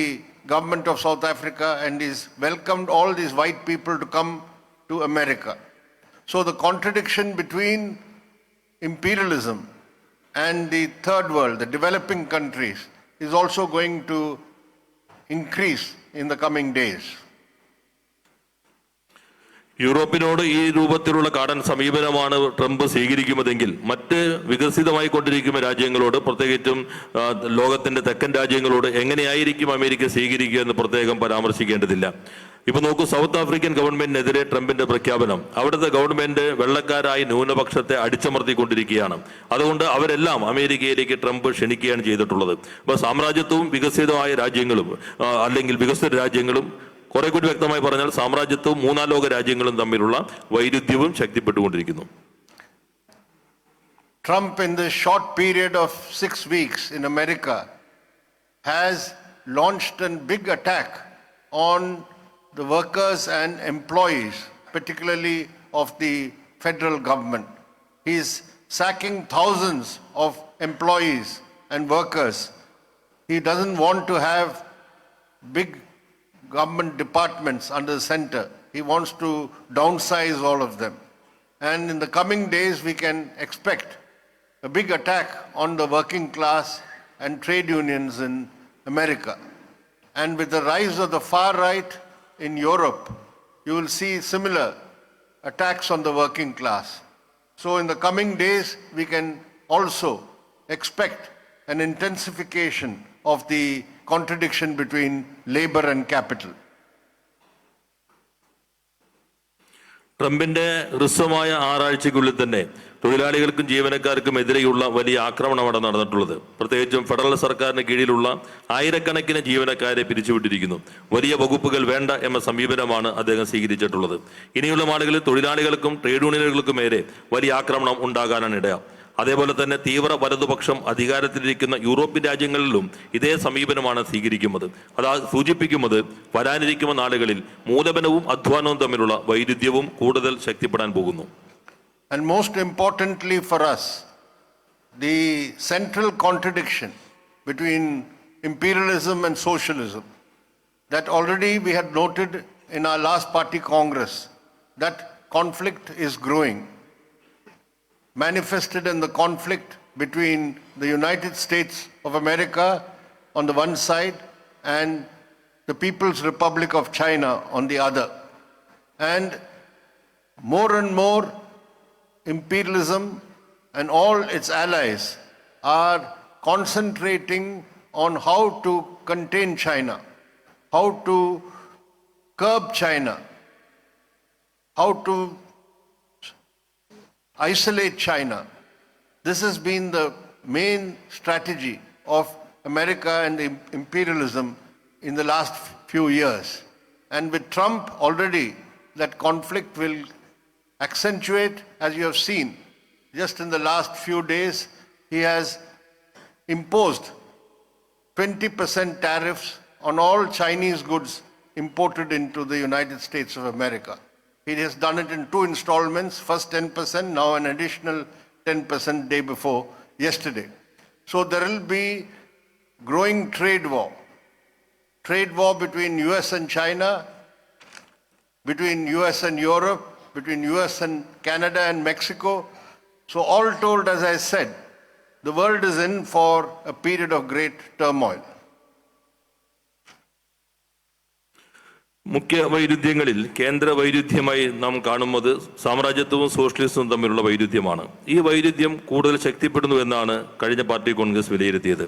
government of South Africa, and he's welcomed all these white people to come to America. So the contradiction between imperialism and the third world, the developing countries, is also going to increase in the coming days. യൂറോപ്പിനോട് ഈ രൂപത്തിലുള്ള കാടൻ സമീപനമാണ് Trump സ്വീകരിക്കുന്നതെങ്കിൽ മറ്റ് വികസിതമായി കൊണ്ടിരിക്കുന്ന രാജ്യങ്ങളോട്, പ്രത്യേകിച്ചും ലോകത്തിന്റെ തെക്കൻ രാജ്യങ്ങളോട് എങ്ങനെയായിരിക്കും America സ്വീകരിക്കുക എന്ന് പ്രത്യേകം പരാമർശിക്കേണ്ടതില്ല. ഇപ്പൊ നോക്കൂ, സൗത്ത് ആഫ്രിക്കൻ ഗവൺമെന്റിനെതിരെ ട്രംപിന്റെ പ്രഖ്യാപനം. അവിടുത്തെ ഗവൺമെന്റ് വെള്ളക്കാരായ ന്യൂനപക്ഷത്തെ അടിച്ചമർത്തിക്കൊണ്ടിരിക്കുകയാണ്. അതുകൊണ്ട് അവരെല്ലാം അമേരിക്കയിലേക്ക് ട്രംപ് ക്ഷണിക്കുകയാണ് ചെയ്തിട്ടുള്ളത്. അപ്പൊ സാമ്രാജ്യത്വവും വികസിതമായ രാജ്യങ്ങളും അല്ലെങ്കിൽ വികസിത രാജ്യങ്ങളും, കുറെ കൂടി വ്യക്തമായി പറഞ്ഞാൽ സാമ്രാജ്യത്വവും മൂന്നാം ലോക രാജ്യങ്ങളും തമ്മിലുള്ള വൈരുദ്ധ്യവും ശക്തിപ്പെട്ടുകൊണ്ടിരിക്കുന്നു. Trump, in this short period of 6 weeks in America, has launched a big attack on the workers and employees, particularly of the federal government. He is sacking thousands of employees and workers. He doesn't want to have big government departments under the center. He wants to downsize all of them. And in the coming days, we can expect a big attack on the working class and trade unions in America. And with the rise of the far right in Europe, you will see similar attacks on the working class. So in the coming days, we can also expect an intensification of the contradiction between labor and capital. ട്രംപിന്റെ ഹ്രസ്വമായ 6 ആഴ്ചയ്ക്കുള്ളിൽ തന്നെ തൊഴിലാളികൾക്കും ജീവനക്കാർക്കും എതിരെയുള്ള വലിയ ആക്രമണമാണ് നടന്നിട്ടുള്ളത്. പ്രത്യേകിച്ചും ഫെഡറൽ സർക്കാരിന് കീഴിലുള്ള ആയിരക്കണക്കിന് ജീവനക്കാരെ പിരിച്ചുവിട്ടിരിക്കുന്നു. വലിയ വകുപ്പുകൾ വേണ്ട എന്ന സമീപനമാണ് അദ്ദേഹം സ്വീകരിച്ചിട്ടുള്ളത്. ഇനിയുള്ള നാളുകളിൽ തൊഴിലാളികൾക്കും ട്രേഡ് യൂണിയനുകൾക്കും നേരെ വലിയ ആക്രമണം ഉണ്ടാകാനാണ് ഇടയാ. അതേപോലെ തന്നെ തീവ്ര വലതുപക്ഷം അധികാരത്തിലിരിക്കുന്ന യൂറോപ്യൻ രാജ്യങ്ങളിലും ഇതേ സമീപനമാണ് സ്വീകരിക്കുന്നത്. അത് സൂചിപ്പിക്കുന്നത് വരാനിരിക്കുന്ന നാളുകളിൽ മൂലധനവും അധ്വാനവും തമ്മിലുള്ള വൈരുദ്ധ്യവും കൂടുതൽ ശക്തിപ്പെടാൻ പോകുന്നു. And most importantly for us, the central contradiction between imperialism and socialism that already we had noted in our last party congress, that conflict is growing, manifested in the conflict between the United States of America on the one side and the People's Republic of China on the other. And more imperialism and all its allies are concentrating on how to contain China, how to curb China, how to isolate China. This has been the main strategy of America and the imperialism in the last few years. And with Trump already, that conflict will accentuate, as you have seen. Just in the last few days, he has imposed 20% tariffs on all Chinese goods imported into the United States of America. He has done it in 2 installments, first 10%, now an additional 10% day before yesterday. So there will be growing trade war between US and China, between US and Europe, between US and Canada and Mexico. So all told, as I said, the world is in for a period of great turmoil. മുഖ്യ വൈരുദ്ധ്യങ്ങളിൽ കേന്ദ്ര വൈരുദ്ധ്യമായി നാം കാണുന്നത് സാമ്രാജ്യത്വവും സോഷ്യലിസവും തമ്മിലുള്ള വൈരുദ്ധ്യമാണ്. ഈ വൈരുദ്ധ്യം കൂടുതൽ ശക്തിപ്പെടുന്നു എന്നാണ് കഴിഞ്ഞ പാർട്ടി കോൺഗ്രസ് വിലയിരുത്തിയത്.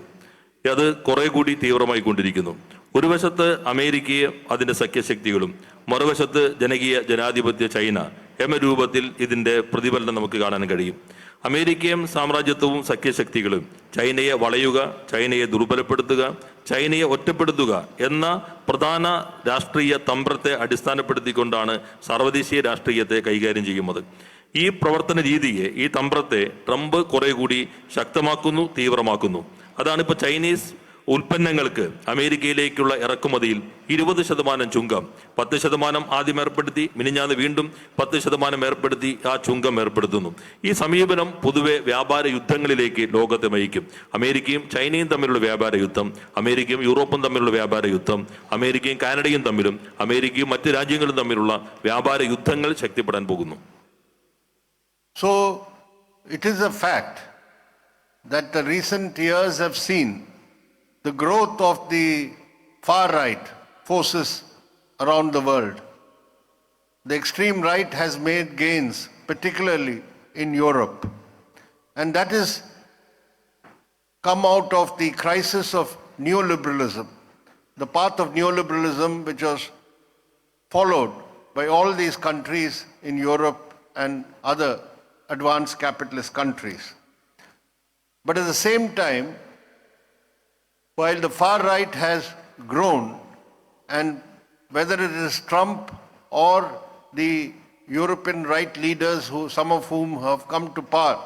അത് കുറെ കൂടി തീവ്രമായി കൊണ്ടിരിക്കുന്നു. ഒരു വശത്ത് അമേരിക്കയെ അതിൻ്റെ സഖ്യശക്തികളും മറുവശത്ത് ജനകീയ ജനാധിപത്യ ചൈന എന്ന രൂപത്തിൽ ഇതിൻ്റെ പ്രതിഫലനം നമുക്ക് കാണാൻ കഴിയും. അമേരിക്കയും സാമ്രാജ്യത്വവും സഖ്യശക്തികളും ചൈനയെ വളയുക, ചൈനയെ ദുർബലപ്പെടുത്തുക, ചൈനയെ ഒറ്റപ്പെടുത്തുക എന്ന പ്രധാന രാഷ്ട്രീയ തന്ത്രത്തെ അടിസ്ഥാനപ്പെടുത്തിക്കൊണ്ടാണ് സാർവദേശീയ രാഷ്ട്രീയത്തെ കൈകാര്യം ചെയ്യുന്നത്. ഈ പ്രവർത്തന രീതിയെ, ഈ തന്ത്രത്തെ ട്രംപ് കുറെ കൂടി ശക്തമാക്കുന്നു, തീവ്രമാക്കുന്നു. അതാണിപ്പോൾ ചൈനീസ് ഉൽപ്പന്നങ്ങൾക്ക് അമേരിക്കയിലേക്കുള്ള ഇറക്കുമതിയിൽ 20% ചുങ്കം, 10% ആദ്യം ഏർപ്പെടുത്തി, മിനിഞ്ഞാന്ന് വീണ്ടും 10% ഏർപ്പെടുത്തി ആ ചുങ്കം ഏർപ്പെടുത്തുന്നു. ഈ സമീപനം പൊതുവെ വ്യാപാര യുദ്ധങ്ങളിലേക്ക് ലോകത്തെ നയിക്കും. അമേരിക്കയും ചൈനയും തമ്മിലുള്ള വ്യാപാര യുദ്ധം, അമേരിക്കയും യൂറോപ്പും തമ്മിലുള്ള വ്യാപാര യുദ്ധം, അമേരിക്കയും കാനഡയും തമ്മിലും അമേരിക്കയും മറ്റ് രാജ്യങ്ങളും തമ്മിലുള്ള വ്യാപാര യുദ്ധങ്ങൾ ശക്തിപ്പെടാൻ പോകുന്നു. So it is a fact that the recent years have seen the growth of the far right forces around the world. The extreme right has made gains, particularly in Europe. And that has come out of the crisis of neoliberalism, the path of neoliberalism which was followed by all these countries in Europe and other advanced capitalist countries. But at the same time, while the far right has grown, and whether it is Trump or the European right leaders, some of whom have come to power,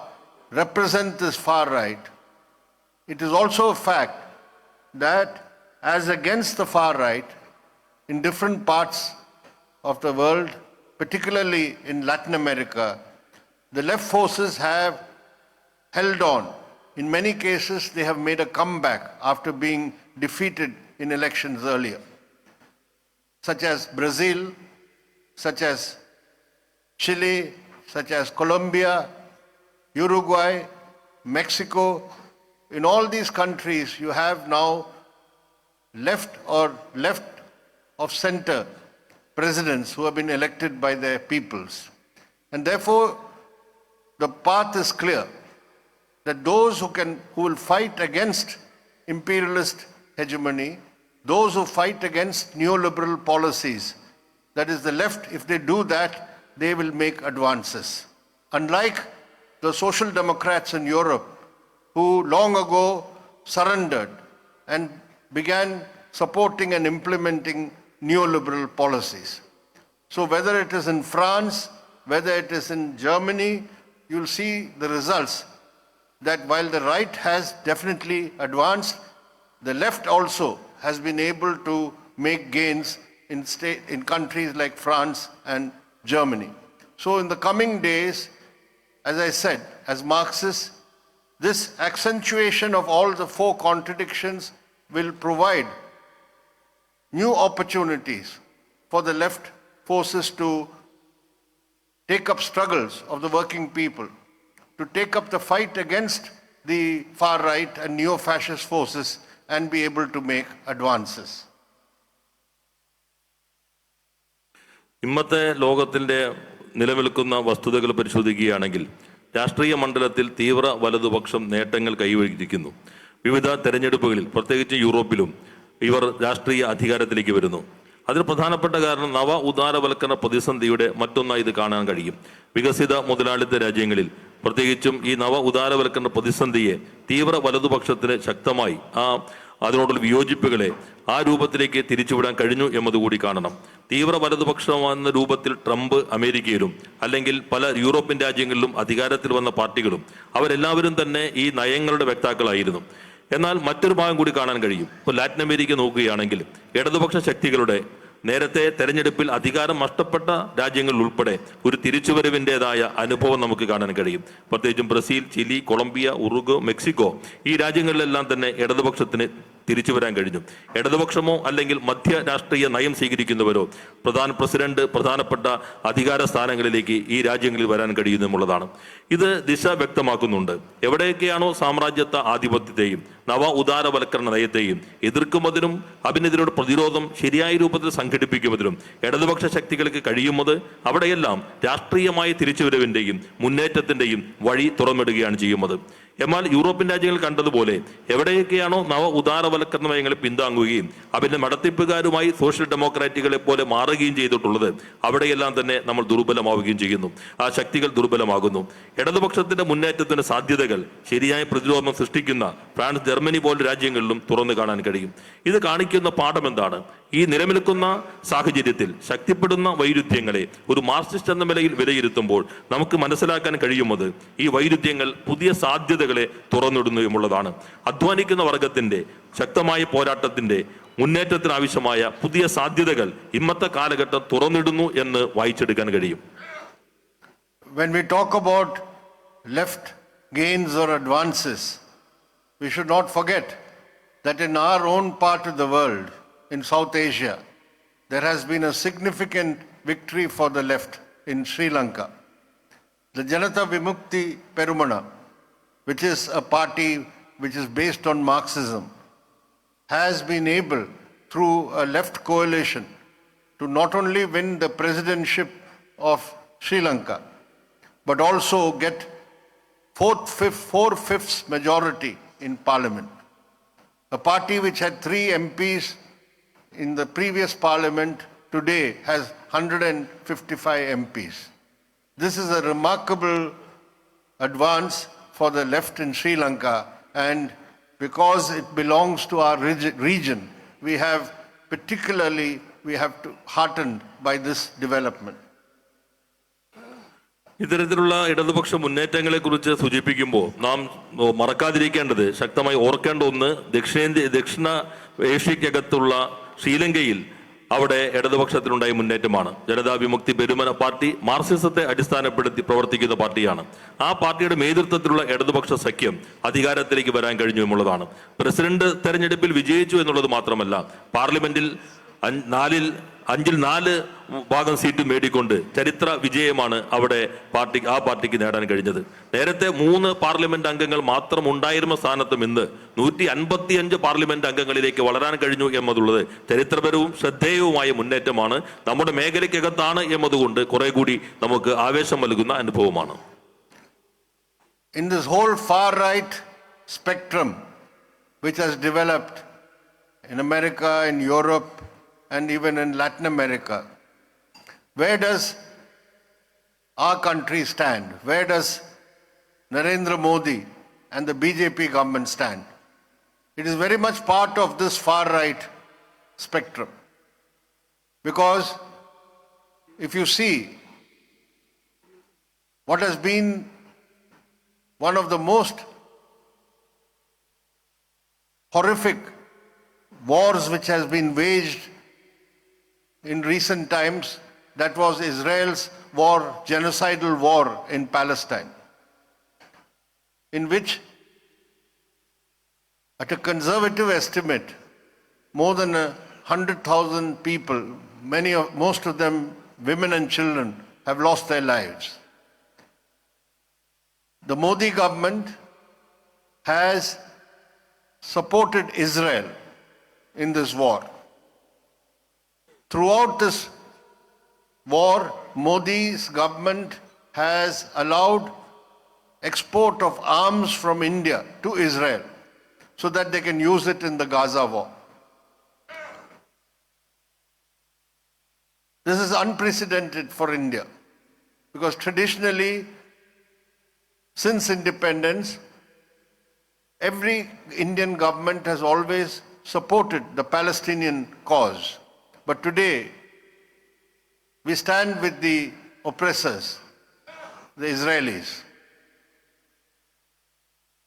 represent this far right, it is also a fact that as against the far right, in different parts of the world, particularly in Latin America, the left forces have held on. In many cases, they have made a comeback after being defeated in elections earlier, such as Brazil, such as Chile, such as Colombia, Uruguay, Mexico. In all these countries, you have now left of center presidents who have been elected by their peoples. And therefore, the path is clear that those who will fight against imperialist hegemony, those who fight against neoliberal policies, that is the left, if they do that, they will make advances. Unlike the social democrats in Europe, who long ago surrendered and began supporting and implementing neoliberal policies. So whether it is in France, whether it is in Germany, you'll see the results that while the right has definitely advanced, the left also has been able to make gains in countries like France and Germany. So in the coming days, as I said, as Marxists, this accentuation of all the four contradictions will provide new opportunities for the left forces to take up struggles of the working people, to take up the fight against the far right and neo-fascist forces and be able to make advances. ഇന്നത്തെ ലോകത്തിൻ്റെ നിലനിൽക്കുന്ന വസ്തുതകൾ പരിശോധിക്കുകയാണെങ്കിൽ രാഷ്ട്രീയ മണ്ഡലത്തിൽ തീവ്ര വലതുപക്ഷം നേട്ടങ്ങൾ കൈവരിക്കുന്നു. വിവിധ തെരഞ്ഞെടുപ്പുകളിൽ പ്രത്യേകിച്ച് യൂറോപ്പിലും ഇവർ രാഷ്ട്രീയ അധികാരത്തിലേക്ക് വരുന്നു. അതിന് പ്രധാനപ്പെട്ട കാരണം നവ ഉദാരവൽക്കരണ പ്രതിസന്ധിയുടെ മറ്റൊന്നായി ഇത് കാണാൻ കഴിയും. വികസിത മുതലാളിത്ത രാജ്യങ്ങളിൽ പ്രത്യേകിച്ചും ഈ നവ ഉദാരവൽക്കരണ പ്രതിസന്ധിയെ തീവ്ര വലതുപക്ഷത്തിന് ശക്തമായി അതിനോടുള്ള വിയോജിപ്പുകളെ ആ രൂപത്തിലേക്ക് തിരിച്ചുവിടാൻ കഴിഞ്ഞു എന്നതുകൂടി കാണണം. തീവ്ര വലതുപക്ഷമെന്ന രൂപത്തിൽ ട്രംപ് അമേരിക്കയിലും അല്ലെങ്കിൽ പല യൂറോപ്യൻ രാജ്യങ്ങളിലും അധികാരത്തിൽ വന്ന പാർട്ടികളും അവരെല്ലാവരും തന്നെ ഈ നയങ്ങളുടെ വക്താക്കളായിരുന്നു. എന്നാൽ മറ്റൊരു ഭാഗം കൂടി കാണാൻ കഴിയും. ഇപ്പോൾ ലാറ്റിൻ അമേരിക്ക നോക്കുകയാണെങ്കിൽ ഇടതുപക്ഷ ശക്തികളുടെ നേരത്തെ തെരഞ്ഞെടുപ്പിൽ അധികാരം നഷ്ടപ്പെട്ട രാജ്യങ്ങളിൽ ഉൾപ്പെടെ ഒരു തിരിച്ചുവരവിൻ്റെതായ അനുഭവം നമുക്ക് കാണാൻ കഴിയും. പ്രത്യേകിച്ചും Brazil, Chile, Colombia, Uruguay, Mexico ഈ രാജ്യങ്ങളിലെല്ലാം തന്നെ ഇടതുപക്ഷത്തിന് തിരിച്ചു വരാൻ കഴിഞ്ഞു. ഇടതുപക്ഷമോ അല്ലെങ്കിൽ മധ്യ രാഷ്ട്രീയ നയം സ്വീകരിക്കുന്നവരോ പ്രധാനപ്പെട്ട അധികാര സ്ഥാനങ്ങളിലേക്ക് ഈ രാജ്യങ്ങളിൽ വരാൻ കഴിയുന്നു എന്നുള്ളതാണ്. ഇത് ദിശ വ്യക്തമാക്കുന്നുണ്ട്. എവിടെയൊക്കെയാണോ സാമ്രാജ്യത്വ ആധിപത്യത്തെയും നവ ഉദാരവൽക്കരണ നയത്തെയും എതിർക്കുന്നതിനും അതിനെതിരോട് പ്രതിരോധം ശരിയായ രൂപത്തിൽ സംഘടിപ്പിക്കുന്നതിനും ഇടതുപക്ഷ ശക്തികൾക്ക് കഴിയുന്നത് അവിടെയെല്ലാം രാഷ്ട്രീയമായ തിരിച്ചുവരവിൻ്റെയും മുന്നേറ്റത്തിൻ്റെയും വഴി തുറന്നിടുകയാണ് ചെയ്യുന്നത്. എന്നാൽ യൂറോപ്യൻ രാജ്യങ്ങൾ കണ്ടതുപോലെ എവിടെയൊക്കെയാണോ നവ ഉദാരവൽക്കരണ നയങ്ങളെ പിന്താങ്ങുകയും അവരുടെ നടത്തിപ്പുകാരുമായി സോഷ്യൽ ഡെമോക്രാറ്റുകളെ പോലെ മാറുകയും ചെയ്തിട്ടുള്ളത് അവിടെയെല്ലാം തന്നെ നമ്മൾ ദുർബലമാവുകയും ചെയ്യുന്നു. ആ ശക്തികൾ ദുർബലമാകുന്നു. ഇടതുപക്ഷത്തിന്റെ മുന്നേറ്റത്തിന് സാധ്യതകൾ ശരിയായ പ്രതിരോധം സൃഷ്ടിക്കുന്ന ഫ്രാൻസ്, ജർമ്മനി പോലുള്ള രാജ്യങ്ങളിലും തുറന്നു കാണാൻ കഴിയും. ഇത് കാണിക്കുന്ന പാഠം എന്താണ്? ഈ നിലനിൽക്കുന്ന സാഹചര്യത്തിൽ ശക്തിപ്പെടുന്ന വൈരുദ്ധ്യങ്ങളെ ഒരു മാർക്സിസ്റ്റ് എന്ന നിലയിൽ വിലയിരുത്തുമ്പോൾ നമുക്ക് മനസ്സിലാക്കാൻ കഴിയുന്നത് ഈ വൈരുദ്ധ്യങ്ങൾ പുതിയ സാധ്യതകളെ തുറന്നിടുന്നു എന്നുള്ളതാണ്. അധ്വാനിക്കുന്ന വർഗത്തിന്റെ ശക്തമായ പോരാട്ടത്തിന്റെ മുന്നേറ്റത്തിനാവശ്യമായ പുതിയ സാധ്യതകൾ ഇന്നത്തെ കാലഘട്ടം തുറന്നിടുന്നു എന്ന് വായിച്ചെടുക്കാൻ കഴിയും. When we talk about left gains or advances, we should not forget that in our own part of the world, in South Asia, there has been a significant victory for the left in Sri Lanka. The Janata Vimukti Perumana, which is a party which is based on Marxism, has been able, through a left coalition, to not only win the presidentship of Sri Lanka, but also get four-fifths majority in parliament. A party which had 3 MPs in the previous parliament today has 155 MPs. This is a remarkable advance for the left in Sri Lanka, and because it belongs to our region, we have to heartened by this development. ഇത്തരത്തിലുള്ള ഇടതുപക്ഷ മുന്നേറ്റങ്ങളെ കുറിച്ച് സൂചിപ്പിക്കുമ്പോൾ നാം മറക്കാതിരിക്കേണ്ടത്, ശക്തമായി ഓർക്കേണ്ട ഒന്ന്, ദക്ഷിണ ഏഷ്യക്കകത്തുള്ള ശ്രീലങ്കയിൽ അവിടെ ഇടതുപക്ഷത്തിനുണ്ടായ മുന്നേറ്റമാണ്. ജനതാ വിമുക്തി പെരുമന പാർട്ടി മാർക്സിസത്തെ അടിസ്ഥാനപ്പെടുത്തി പ്രവർത്തിക്കുന്ന പാർട്ടിയാണ്. ആ പാർട്ടിയുടെ നേതൃത്വത്തിലുള്ള ഇടതുപക്ഷ സഖ്യം അധികാരത്തിലേക്ക് വരാൻ കഴിഞ്ഞു എന്നുള്ളതാണ്. പ്രസിഡന്റ് തെരഞ്ഞെടുപ്പിൽ വിജയിച്ചു എന്നുള്ളത് മാത്രമല്ല, പാർലമെന്റിൽ 4 ഭാഗം സീറ്റ് മേടിക്കൊണ്ട് ചരിത്ര വിജയമാണ് അവിടെ ആ പാർട്ടിക്ക് നേടാൻ കഴിഞ്ഞത്. നേരത്തെ 3 പാർലമെന്റ് അംഗങ്ങൾ മാത്രം ഉണ്ടായിരുന്ന സ്ഥാനത്തും ഇന്ന് 155 പാർലമെന്റ് അംഗങ്ങളിലേക്ക് വളരാൻ കഴിഞ്ഞു എന്നതുള്ളത് ചരിത്രപരവും ശ്രദ്ധേയവുമായ മുന്നേറ്റമാണ്. നമ്മുടെ മേഖലയ്ക്കകത്താണ് എന്നതുകൊണ്ട് കുറെ കൂടി നമുക്ക് ആവേശം നൽകുന്ന അനുഭവമാണ്. In this whole far right spectrum which has developed in America, in Europe, and even in Latin America, where does our country stand? Where does Narendra Modi and the BJP government stand? It is very much part of this far right spectrum. Because if you see what has been one of the most horrific wars which has been waged in recent times, that was Israel's war, genocidal war in Palestine, in which, at a conservative estimate, more than 100,000 people, most of them women and children, have lost their lives. The Modi government has supported Israel in this war. Throughout this war, Modi's government has allowed export of arms from India to Israel so that they can use it in the Gaza war. This is unprecedented for India because traditionally, since independence, every Indian government has always supported the Palestinian cause. But today, we stand with the oppressors, the Israelis.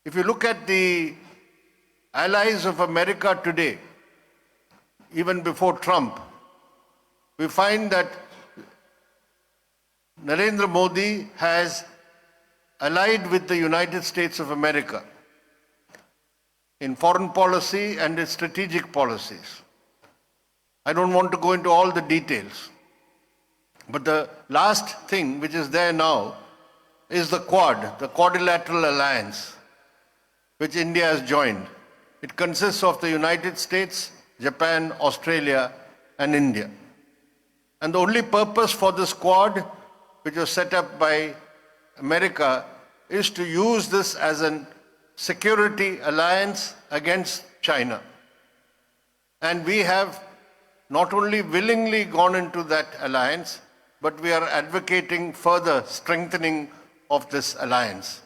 If you look at the allies of America today, even before Trump, we find that Narendra Modi has allied with the United States of America in foreign policy and in strategic policies. I don't want to go into all the details, but the last thing which is there now is the Quad, the Quadrilateral Alliance, which India has joined. It consists of the United States, Japan, Australia, and India. And the only purpose for this Quad, which was set up by America, is to use this as a security alliance against China. And we have not only willingly gone into that alliance, but we are advocating further strengthening of this alliance.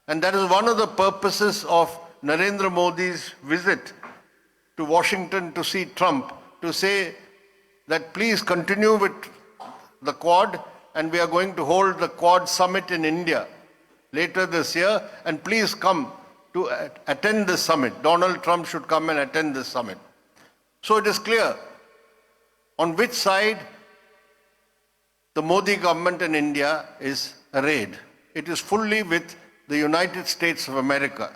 And that is one of the purposes of Narendra Modi's visit to Washington to see Trump, to say that please continue with the Quad, and we are going to hold the Quad summit in India later this year, and please come to attend this summit. Donald Trump should come and attend this summit. So it is clear on which side the Modi government in India is arrayed. It is fully with the United States of America.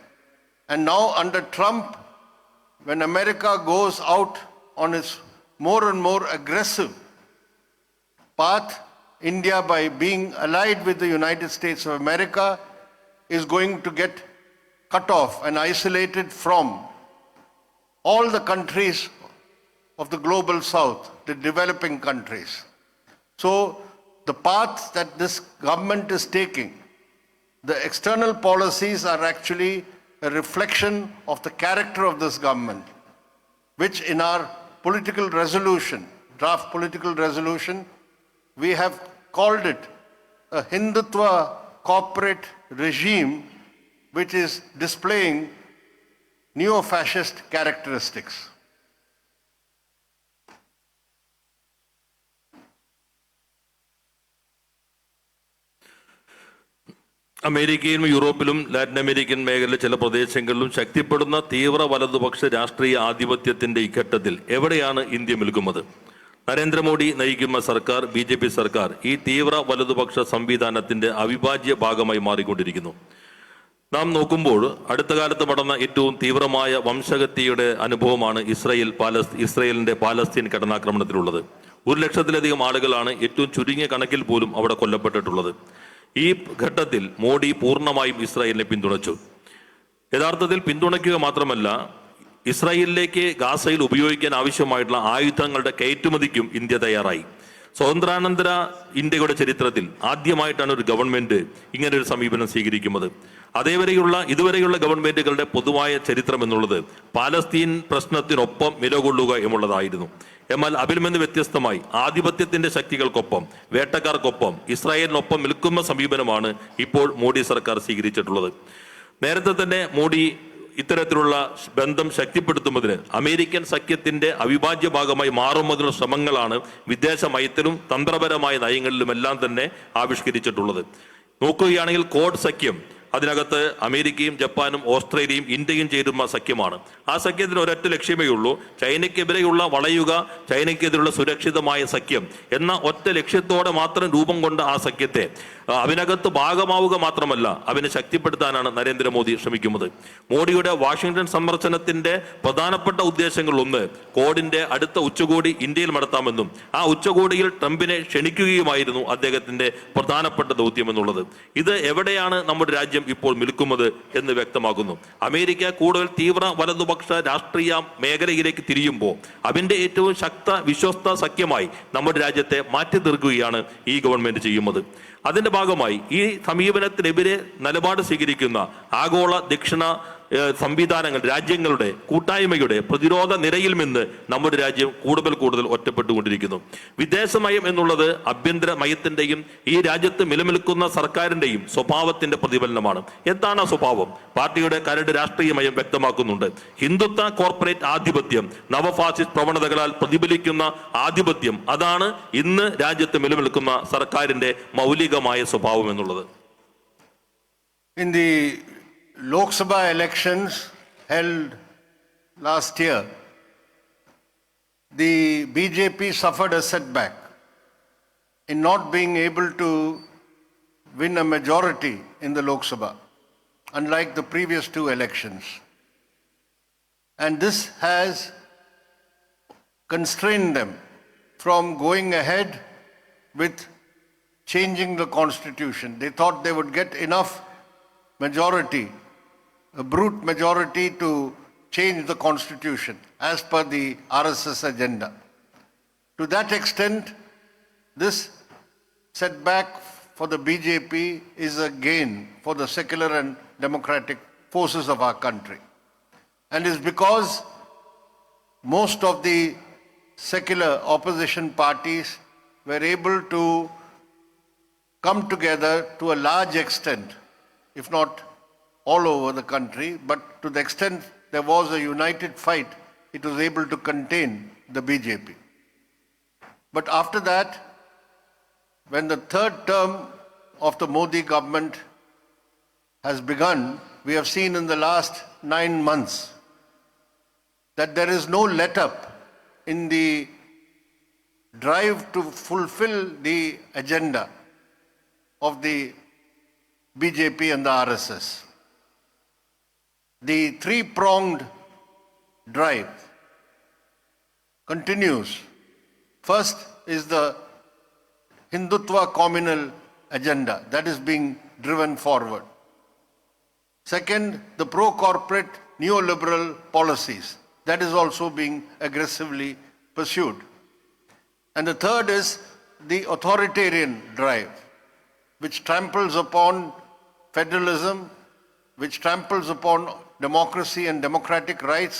And now under Trump, when America goes out on its more and more aggressive path, India, by being allied with the United States of America, is going to get cut off and isolated from all the countries of the global south, the developing countries. So the path that this government is taking, the external policies are actually a reflection of the character of this government, which in our political resolution draft political resolution. We have called it a Hindutva corporate regime which is displaying neo-fascist characteristics. അമേരിക്കയിലും യൂറോപ്പിലും Latin American മേഖലയിലെ ചില പ്രദേശങ്ങളിലും ശക്തിപ്പെടുന്ന തീവ്ര വലതുപക്ഷ രാഷ്ട്രീയ ആധിപത്യത്തിന്റെ ഈ ഘട്ടത്തിൽ എവിടെയാണ് ഇന്ത്യ നിൽക്കുന്നത്? നരേന്ദ്രമോദി നയിക്കുന്ന സർക്കാർ, BJP സർക്കാർ ഈ തീവ്ര വലതുപക്ഷ സംവിധാനത്തിന്റെ അവിഭാജ്യ ഭാഗമായി മാറിക്കൊണ്ടിരിക്കുന്നു. നാം നോക്കുമ്പോൾ അടുത്ത കാലത്ത് നടന്ന ഏറ്റവും തീവ്രമായ വംശഹത്യയുടെ അനുഭവമാണ് ഇസ്രയേലിന്റെ പാലസ്തീൻ കടന്നാക്രമണത്തിലുള്ളത്. 1 ലക്ഷത്തിലധികം ആളുകളാണ് ഏറ്റവും ചുരുങ്ങിയ കണക്കിൽ പോലും അവിടെ കൊല്ലപ്പെട്ടിട്ടുള്ളത്. ഈ ഘട്ടത്തിൽ മോഡി പൂർണ്ണമായും ഇസ്രായേലിനെ പിന്തുണച്ചു. യഥാർത്ഥത്തിൽ പിന്തുണയ്ക്കുക മാത്രമല്ല, ഇസ്രായേലിലേക്ക് ഗാസയിൽ ഉപയോഗിക്കാൻ ആവശ്യമായിട്ടുള്ള ആയുധങ്ങളുടെ കയറ്റുമതിക്കും ഇന്ത്യ തയ്യാറായി. സ്വാതന്ത്ര്യാനന്തര ഇന്ത്യയുടെ ചരിത്രത്തിൽ ആദ്യമായിട്ടാണ് ഒരു ഗവൺമെന്റ് ഇങ്ങനെ ഒരു സമീപനം സ്വീകരിക്കുന്നത്. ഇതുവരെയുള്ള ഗവൺമെന്റുകളുടെ പൊതുവായ ചരിത്രം എന്നുള്ളത് പാലസ്തീൻ പ്രശ്നത്തിനൊപ്പം നിലകൊള്ളുക എന്നുള്ളതായിരുന്നു. എന്നാൽ അതിൽ നിന്ന് വ്യത്യസ്തമായി ആധിപത്യത്തിന്റെ ശക്തികൾക്കൊപ്പം, വേട്ടക്കാർക്കൊപ്പം, ഇസ്രായേലിനൊപ്പം നിൽക്കുന്ന സമീപനമാണ് ഇപ്പോൾ മോഡി സർക്കാർ സ്വീകരിച്ചിട്ടുള്ളത്. നേരത്തെ തന്നെ മോഡി ഇത്തരത്തിലുള്ള ബന്ധം ശക്തിപ്പെടുത്തുന്നതിന് അമേരിക്കൻ സഖ്യത്തിന്റെ അവിഭാജ്യ ഭാഗമായി മാറുന്നതിനുള്ള ശ്രമങ്ങളാണ് വിദേശ നയത്തിലും തന്ത്രപരമായ നയങ്ങളിലുമെല്ലാം തന്നെ ആവിഷ്കരിച്ചിട്ടുള്ളത്. നോക്കുകയാണെങ്കിൽ കോഡ് സഖ്യം, അതിനകത്ത് അമേരിക്കയും ജപ്പാനും ഓസ്ട്രേലിയയും ഇന്ത്യയും ചേരുന്ന സഖ്യമാണ്. ആ സഖ്യത്തിന് ഒരൊറ്റ ലക്ഷ്യമേ ഉള്ളൂ, ചൈനയ്ക്കെതിരെയുള്ള വളയുക, ചൈനയ്ക്കെതിരെയുള്ള സുരക്ഷിതമായ സഖ്യം എന്ന ഒറ്റ ലക്ഷ്യത്തോടെ മാത്രം രൂപം കൊണ്ട ആ സഖ്യത്തെ അതിനകത്ത് ഭാഗമാവുക മാത്രമല്ല, അതിനെ ശക്തിപ്പെടുത്താനാണ് നരേന്ദ്രമോദി ശ്രമിക്കുന്നത്. മോഡിയുടെ വാഷിംഗ്ടൺ സന്ദർശനത്തിന്റെ പ്രധാനപ്പെട്ട ഉദ്ദേശങ്ങളിലൊന്ന് കോഡിന്റെ അടുത്ത ഉച്ചകോടി ഇന്ത്യയിൽ നടത്താമെന്നും ആ ഉച്ചകോടിയിൽ ട്രംപിനെ ക്ഷണിക്കുകയുമായിരുന്നു അദ്ദേഹത്തിന്റെ പ്രധാനപ്പെട്ട ദൗത്യം എന്നുള്ളത്. ഇത് എവിടെയാണ് നമ്മുടെ രാജ്യം ഇപ്പോൾ നിൽക്കുന്നത് എന്ന് വ്യക്തമാക്കുന്നു. അമേരിക്ക കൂടുതൽ തീവ്ര വലതുപക്ഷ രാഷ്ട്രീയ മേഖലയിലേക്ക് തിരിയുമ്പോൾ അതിന്റെ ഏറ്റവും വിശ്വസ്ത സഖ്യമായി നമ്മുടെ രാജ്യത്തെ മാറ്റി തീർക്കുകയാണ് ഈ ഗവൺമെന്റ് ചെയ്യുന്നത്. അതിന്റെ ഭാഗമായി ഈ സമീപനത്തിനെതിരെ നിലപാട് സ്വീകരിക്കുന്ന ആഗോള ദക്ഷിണ സംവിധാനങ്ങൾ, രാജ്യങ്ങളുടെ കൂട്ടായ്മയുടെ പ്രതിരോധ നിരയിൽ നിന്ന് നമ്മുടെ രാജ്യം കൂടുതൽ ഒറ്റപ്പെട്ടുകൊണ്ടിരിക്കുന്നു. വിദേശനയം എന്നുള്ളത് ആഭ്യന്തര നയത്തിന്റെയും ഈ രാജ്യത്ത് നിലനിൽക്കുന്ന സർക്കാരിന്റെയും സ്വഭാവത്തിന്റെ പ്രതിഫലനമാണ്. എന്താണ് ആ സ്വഭാവം? പാർട്ടിയുടെ കരട് രാഷ്ട്രീയ നയം വ്യക്തമാക്കുന്നുണ്ട്. ഹിന്ദുത്വ കോർപ്പറേറ്റ് ആധിപത്യം, നവഫാസിസ്റ്റ് പ്രവണതകളാൽ പ്രതിഫലിക്കുന്ന ആധിപത്യം, അതാണ് ഇന്ന് രാജ്യത്ത് നിലനിൽക്കുന്ന സർക്കാരിന്റെ മൗലികമായ സ്വഭാവം എന്നുള്ളത്. In the Lok Sabha elections held last year, the BJP suffered a setback in not being able to win a majority in the Lok Sabha, unlike the previous 2 elections. And this has constrained them from going ahead with changing the constitution. They thought they would get enough majority, a brute majority, to change the constitution as per the RSS agenda. To that extent, this setback for the BJP is a gain for the secular and democratic forces of our country. And is because most of the secular opposition parties were able to come together to a large extent, if not all over the country, but to the extent there was a united fight, it was able to contain the BJP. But after that, when the 3rd term of the Modi government has begun, we have seen in the last 9 months that there is no let-up in the drive to fulfill the agenda of the BJP and the RSS. The 3-pronged drive continues. First is the Hindutva communal agenda that is being driven forward. Second, the pro-corporate neoliberal policies that is also being aggressively pursued. And the third is the authoritarian drive, which tramples upon federalism, which tramples upon democracy and democratic rights,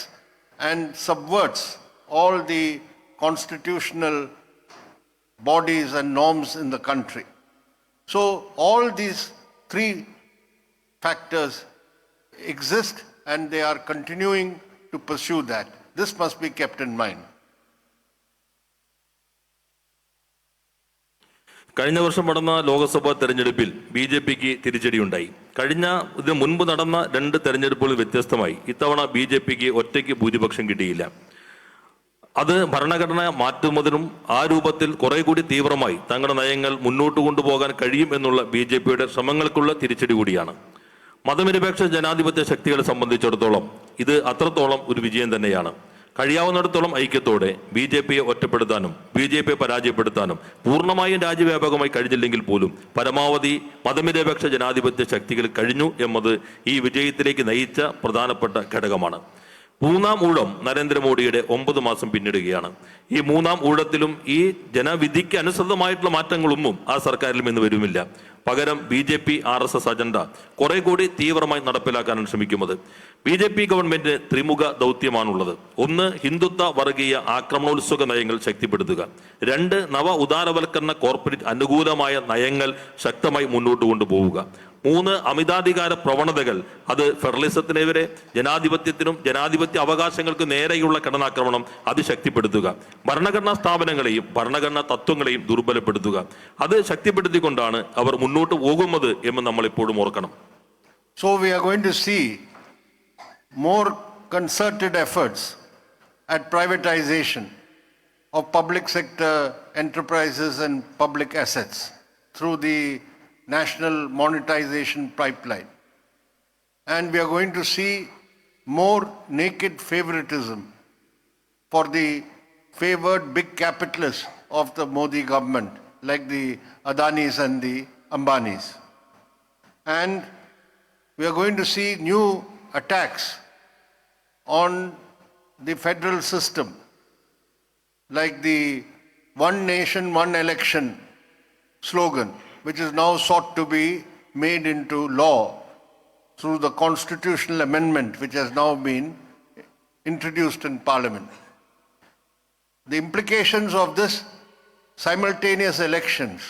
and subverts all the constitutional bodies and norms in the country. So all these three factors exist and they are continuing to pursue that. This must be kept in mind. കഴിഞ്ഞ വർഷം നടന്ന ലോക്സഭാ തെരഞ്ഞെടുപ്പിൽ BJPക്ക് തിരിച്ചടിയുണ്ടായി. ഇതിനു മുൻപ് നടന്ന 2 തെരഞ്ഞെടുപ്പുകൾ വ്യത്യസ്തമായി ഇത്തവണ BJPക്ക് ഒറ്റയ്ക്ക് ഭൂരിപക്ഷം കിട്ടിയില്ല. അത് ഭരണഘടന മാറ്റുന്നതിനും ആ രൂപത്തിൽ കുറെ കൂടി തീവ്രമായി തങ്ങളുടെ നയങ്ങൾ മുന്നോട്ട് കൊണ്ടുപോകാൻ കഴിയും എന്നുള്ള BJPയുടെ ശ്രമങ്ങൾക്കുള്ള തിരിച്ചടി കൂടിയാണ്. മതനിരപേക്ഷ ജനാധിപത്യ ശക്തികളെ സംബന്ധിച്ചിടത്തോളം ഇത് അത്രത്തോളം ഒരു വിജയം തന്നെയാണ്. കഴിയാവുന്നിടത്തോളം ഐക്യത്തോടെ BJPയെ ഒറ്റപ്പെടുത്താനും BJPയെ പരാജയപ്പെടുത്താനും പൂർണ്ണമായും രാജ്യവ്യാപകമായി കഴിഞ്ഞില്ലെങ്കിൽ പോലും പരമാവധി മതനിരപേക്ഷ ജനാധിപത്യ ശക്തികൾ കഴിഞ്ഞു എന്നത് ഈ വിജയത്തിലേക്ക് നയിച്ച പ്രധാനപ്പെട്ട ഘടകമാണ്. 3-ാം ഊഴം നരേന്ദ്രമോദിയുടെ 9 മാസം പിന്നിടുകയാണ്. ഈ 3-ാം ഊഴത്തിലും ഈ ജനവിധിക്ക് അനുസൃതമായിട്ടുള്ള മാറ്റങ്ങളൊന്നും ആ സർക്കാരിൽ നിന്ന് വരുമില്ല. പകരം BJP RSS അജണ്ട കുറെ കൂടി തീവ്രമായി നടപ്പിലാക്കാനാണ് ശ്രമിക്കുന്നത്. BJP ഗവൺമെന്റ് ത്രിമുഖ ദൗത്യമാണുള്ളത്. 1. ഹിന്ദുത്വ വർഗീയ ആക്രമണോത്സുക നയങ്ങൾ ശക്തിപ്പെടുത്തുക. 2. നവ ഉദാരവൽക്കരണ കോർപ്പറേറ്റ് അനുകൂലമായ നയങ്ങൾ ശക്തമായി മുന്നോട്ട് കൊണ്ടുപോവുക. 3. അമിതാധികാര പ്രവണതകൾ, അത് ഫെഡറലിസത്തിനെതിരെ ജനാധിപത്യത്തിനും ജനാധിപത്യ അവകാശങ്ങൾക്ക് നേരെയുള്ള കടന്നാക്രമണം അത് ശക്തിപ്പെടുത്തുക. ഭരണഘടനാ സ്ഥാപനങ്ങളെയും ഭരണഘടനാ തത്വങ്ങളെയും ദുർബലപ്പെടുത്തുക. അത് ശക്തിപ്പെടുത്തിക്കൊണ്ടാണ് അവർ മുന്നോട്ട് പോകുന്നത് എന്ന് നമ്മൾ എപ്പോഴും ഓർക്കണം. So we are going to see more concerted efforts at privatization of public sector enterprises and public assets through the national monetization pipeline. And we are going to see more naked favoritism for the favored big capitalists of the Modi government, like the Adanis and the Ambanis. And we are going to see new attacks on the federal system, like the One Nation, One Election slogan, which is now sought to be made into law through the constitutional amendment which has now been introduced in Parliament. The implications of this simultaneous elections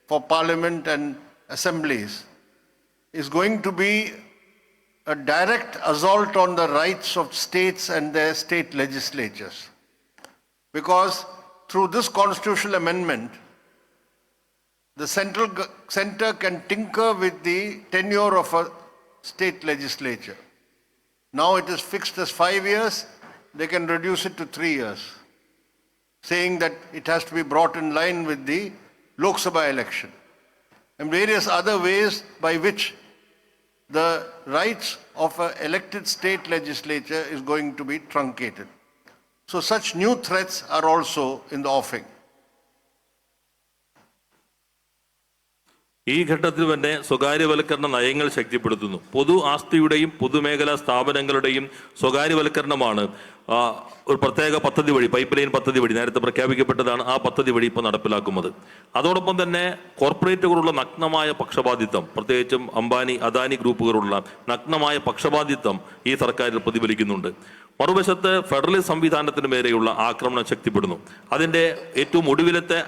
for Parliament and assemblies is going to be a direct assault on the rights of states and their state legislatures. Because through this constitutional amendment, the center can tinker with the tenure of a state legislature. Now it is fixed as 5 years, they can reduce it to 3 years, saying that it has to be brought in line with the Lok Sabha election, and various other ways by which the rights of an elected state legislature is going to be truncated. So such new threats are also in the offing. ഈ ഘട്ടത്തിൽ തന്നെ സ്വകാര്യവൽക്കരണ നയങ്ങൾ ശക്തിപ്പെടുത്തുന്നു. പൊതു ആസ്തിയുടെയും പൊതുമേഖലാ സ്ഥാപനങ്ങളുടെയും സ്വകാര്യവൽക്കരണമാണ് ഒരു പ്രത്യേക പദ്ധതി വഴി, പൈപ്പ് ലൈൻ പദ്ധതി വഴി നേരത്തെ പ്രഖ്യാപിക്കപ്പെട്ടതാണ്. ആ പദ്ധതി വഴി ഇപ്പോൾ നടപ്പിലാക്കുന്നത്. അതോടൊപ്പം തന്നെ കോർപ്പറേറ്റുകളുള്ള നഗ്നമായ പക്ഷപാതിത്വം, പ്രത്യേകിച്ചും അംബാനി അദാനി ഗ്രൂപ്പുകളുള്ള നഗ്നമായ പക്ഷപാതിത്വം ഈ സർക്കാരിൽ പ്രതിഫലിക്കുന്നുണ്ട്. മറുവശത്ത് ഫെഡറൽ സംവിധാനത്തിന് മേലെയുള്ള ആക്രമണം ശക്തിപ്പെടുന്നു. അതിൻ്റെ ഏറ്റവും ഒടുവിലത്തെ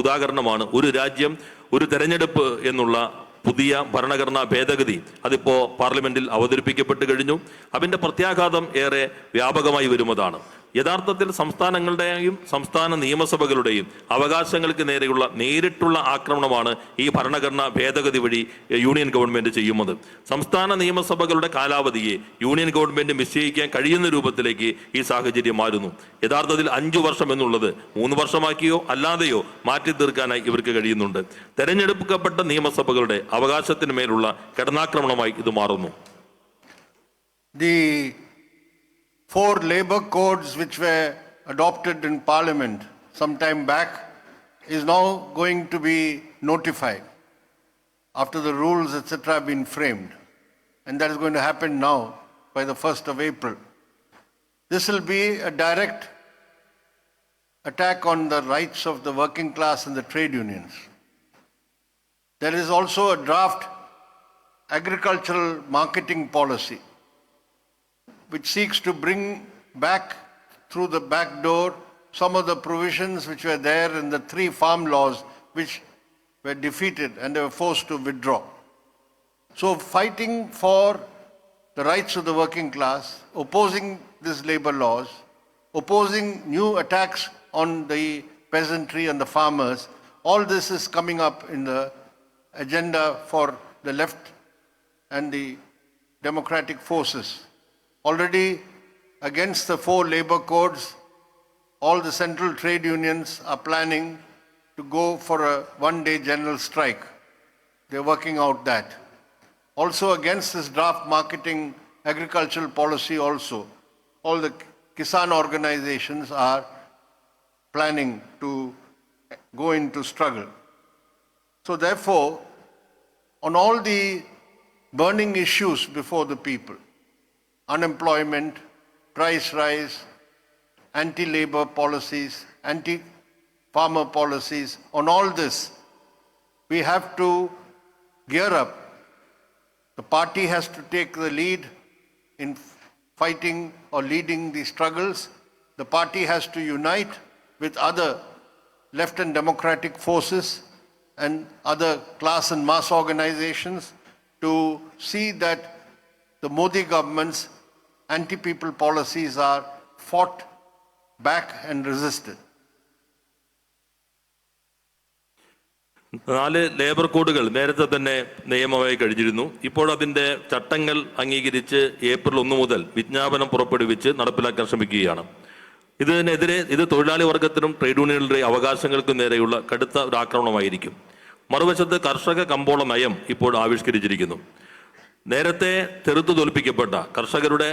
ഉദാഹരണമാണ് ഒരു രാജ്യം ഒരു തെരഞ്ഞെടുപ്പ് എന്നുള്ള പുതിയ ഭരണഘടനാ ഭേദഗതി. അതിപ്പോൾ പാർലമെന്റിൽ അവതരിപ്പിക്കപ്പെട്ട് കഴിഞ്ഞു. അതിൻ്റെ പ്രത്യാഘാതം ഏറെ വ്യാപകമായി വരുന്നതാണ്. യഥാർത്ഥത്തിൽ സംസ്ഥാനങ്ങളുടെയും സംസ്ഥാന നിയമസഭകളുടെയും അവകാശങ്ങൾക്ക് നേരെയുള്ള നേരിട്ടുള്ള ആക്രമണമാണ് ഈ ഭരണഘടനാ ഭേദഗതി വഴി യൂണിയൻ ഗവൺമെന്റ് ചെയ്യുന്നത്. സംസ്ഥാന നിയമസഭകളുടെ കാലാവധിയെ യൂണിയൻ ഗവൺമെന്റ് നിശ്ചയിക്കാൻ കഴിയുന്ന രൂപത്തിലേക്ക് ഈ സാഹചര്യം മാറുന്നു. യഥാർത്ഥത്തിൽ 5 വർഷം എന്നുള്ളത് 3 വർഷമാക്കിയോ അല്ലാതെയോ മാറ്റി തീർക്കാനായി ഇവർക്ക് കഴിയുന്നുണ്ട്. തെരഞ്ഞെടുക്കപ്പെട്ട നിയമസഭകളുടെ അവകാശത്തിന് മേലുള്ള കടന്നാക്രമണമായി ഇത് മാറുന്നു. The 4 labor codes which were adopted in Parliament some time back is now going to be notified after the rules etc. have been framed, and that is going to happen now by the 1st of April. This will be a direct attack on the rights of the working class and the trade unions. There is also a draft agricultural marketing policy which seeks to bring back through the back door some of the provisions which were there in the 3 farm laws which were defeated and they were forced to withdraw. So fighting for the rights of the working class, opposing these labor laws, opposing new attacks on the peasantry and the farmers, all this is coming up in the agenda for the left and the democratic forces. Already against the 4 labor codes, all the central trade unions are planning to go for a one-day general strike. They're working out that. Also against this draft marketing agricultural policy also, all the Kisan organizations are planning to go into struggle. So therefore, on all the burning issues before the people, unemployment, price rise, anti-labor policies, anti-farmer policies, on all this, we have to gear up. The party has to take the lead in fighting or leading the struggles. The party has to unite with other left and democratic forces and other class and mass organizations to see that the Modi government's anti-people policies are fought back and resisted. 4 labour കോഡുകൾ നേരത്തെ തന്നെ നിയമമായി കഴിഞ്ഞിരുന്നു. ഇപ്പോൾ അതിൻ്റെ ചട്ടങ്ങൾ അംഗീകരിച്ച് April 1 മുതൽ വിജ്ഞാപനം പുറപ്പെടുവിച്ച് നടപ്പിലാക്കാൻ ശ്രമിക്കുകയാണ്. ഇത് തൊഴിലാളി വർഗത്തിനും ട്രേഡ് യൂണിയനുകളുടെ അവകാശങ്ങൾക്കും നേരെയുള്ള കടുത്ത ഒരു ആക്രമണമായിരിക്കും. മറുവശത്ത് കർഷക കമ്പോള നയം ഇപ്പോൾ ആവിഷ്കരിച്ചിരിക്കുന്നു. നേരത്തെ ചെറുത്തു തോൽപ്പിക്കപ്പെട്ട കർഷകരുടെ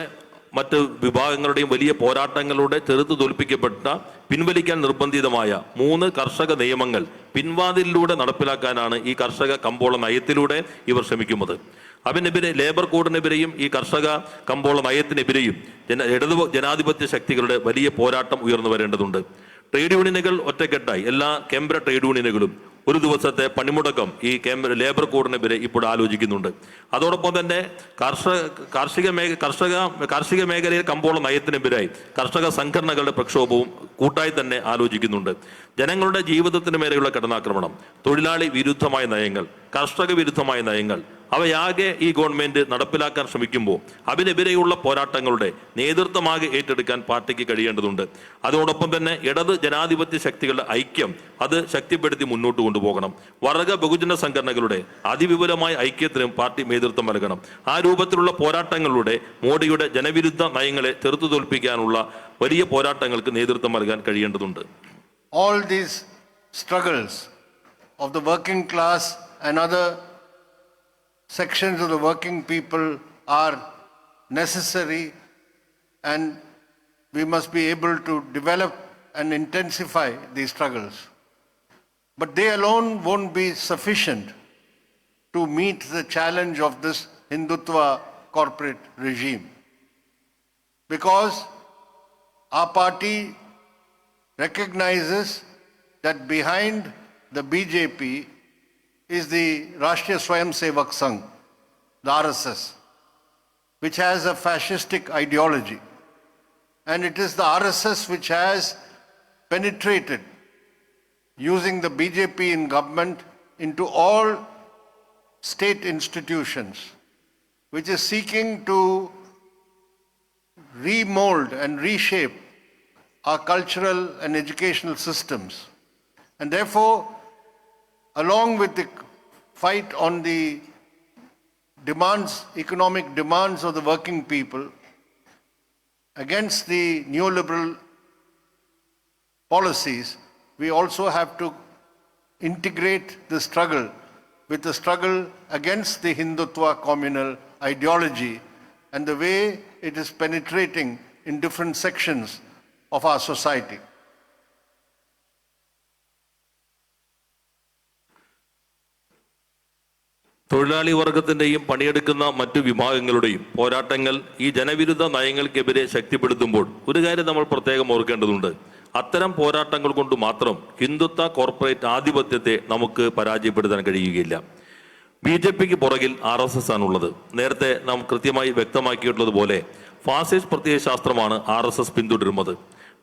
മറ്റ് വിഭാഗങ്ങളുടെയും വലിയ പോരാട്ടങ്ങളുടെ ചെറുത്തു തോൽപ്പിക്കപ്പെട്ട പിൻവലിക്കാൻ നിർബന്ധിതമായ 3 കർഷക നിയമങ്ങൾ പിൻവാതിലിലൂടെ നടപ്പിലാക്കാനാണ് ഈ കർഷക കമ്പോള നയത്തിലൂടെ ഇവർ ശ്രമിക്കുന്നത്. അതിനെതിരെ ലേബർ കോഡിനെതിരെയും ഈ കർഷക കമ്പോള നയത്തിനെതിരെയും ജനാധിപത്യ ശക്തികളുടെ വലിയ പോരാട്ടം ഉയർന്നു വരേണ്ടതുണ്ട്. ട്രേഡ് യൂണിയനുകൾ ഒറ്റക്കെട്ടായി എല്ലാ കേന്ദ്ര ട്രേഡ് യൂണിയനുകളും ഒരു ദിവസത്തെ പണിമുടക്കം ഈ ലേബർ കോഡിനെതിരെ ഇപ്പോൾ ആലോചിക്കുന്നുണ്ട്. അതോടൊപ്പം തന്നെ കാർഷിക മേഖലയിൽ കമ്പോള നയത്തിനെതിരായി കർഷക സംഘടനകളുടെ പ്രക്ഷോഭവും കൂട്ടായി തന്നെ ആലോചിക്കുന്നുണ്ട്. ജനങ്ങളുടെ ജീവിതത്തിന് മേലെയുള്ള കടന്നാക്രമണം, തൊഴിലാളി വിരുദ്ധമായ നയങ്ങൾ, കർഷക വിരുദ്ധമായ നയങ്ങൾ അവയാകെ ഈ ഗവൺമെന്റ് നടപ്പിലാക്കാൻ ശ്രമിക്കുമ്പോൾ അതിനെതിരെയുള്ള പോരാട്ടങ്ങളുടെ നേതൃത്വമാകെ ഏറ്റെടുക്കാൻ പാർട്ടിക്ക് കഴിയേണ്ടതുണ്ട്. അതോടൊപ്പം തന്നെ ഇടത് ജനാധിപത്യ ശക്തികളുടെ ഐക്യം അത് ശക്തിപ്പെടുത്തി മുന്നോട്ട് കൊണ്ടുപോകണം. വർഗ ബഹുജന സംഘടനകളുടെ അതിവിപുലമായ ഐക്യത്തിനും പാർട്ടി നേതൃത്വം നൽകണം. ആ രൂപത്തിലുള്ള പോരാട്ടങ്ങളിലൂടെ മോഡിയുടെ ജനവിരുദ്ധ നയങ്ങളെ ചെറുത്തു തോൽപ്പിക്കാനുള്ള വലിയ പോരാട്ടങ്ങൾക്ക് നേതൃത്വം നൽകാൻ കഴിയേണ്ടതുണ്ട്. All these struggles of the working class and other sections of the working people are necessary, and we must be able to develop and intensify these struggles. But they alone won't be sufficient to meet the challenge of this Hindutva corporate regime, because our party recognizes that behind the BJP is the Rashtriya Swayamsevak Sangh, the RSS, which has a fascistic ideology. And it is the RSS which has penetrated, using the BJP in government, into all state institutions, which is seeking to remold and reshape our cultural and educational systems. And therefore, along with the fight on the demands, economic demands of the working people against the neoliberal policies, we also have to integrate the struggle with the struggle against the Hindutva communal ideology and the way it is penetrating in different sections of our society. തൊഴിലാളി വർഗത്തിൻ്റെയും പണിയെടുക്കുന്ന മറ്റു വിഭാഗങ്ങളുടെയും പോരാട്ടങ്ങൾ ഈ ജനവിരുദ്ധ നയങ്ങൾക്കെതിരെ ശക്തിപ്പെടുത്തുമ്പോൾ ഒരു കാര്യം നമ്മൾ പ്രത്യേകം ഓർക്കേണ്ടതുണ്ട്. അത്തരം പോരാട്ടങ്ങൾ കൊണ്ട് മാത്രം ഹിന്ദുത്വ കോർപ്പറേറ്റ് ആധിപത്യത്തെ നമുക്ക് പരാജയപ്പെടുത്താൻ കഴിയുകയില്ല. BJPക്ക് പുറകിൽ RSS ആണുള്ളത്. നേരത്തെ നാം കൃത്യമായി വ്യക്തമാക്കിയിട്ടുള്ളതുപോലെ ഫാസിസ്റ്റ് പ്രത്യയശാസ്ത്രമാണ് RSS പിന്തുടരുന്നത്.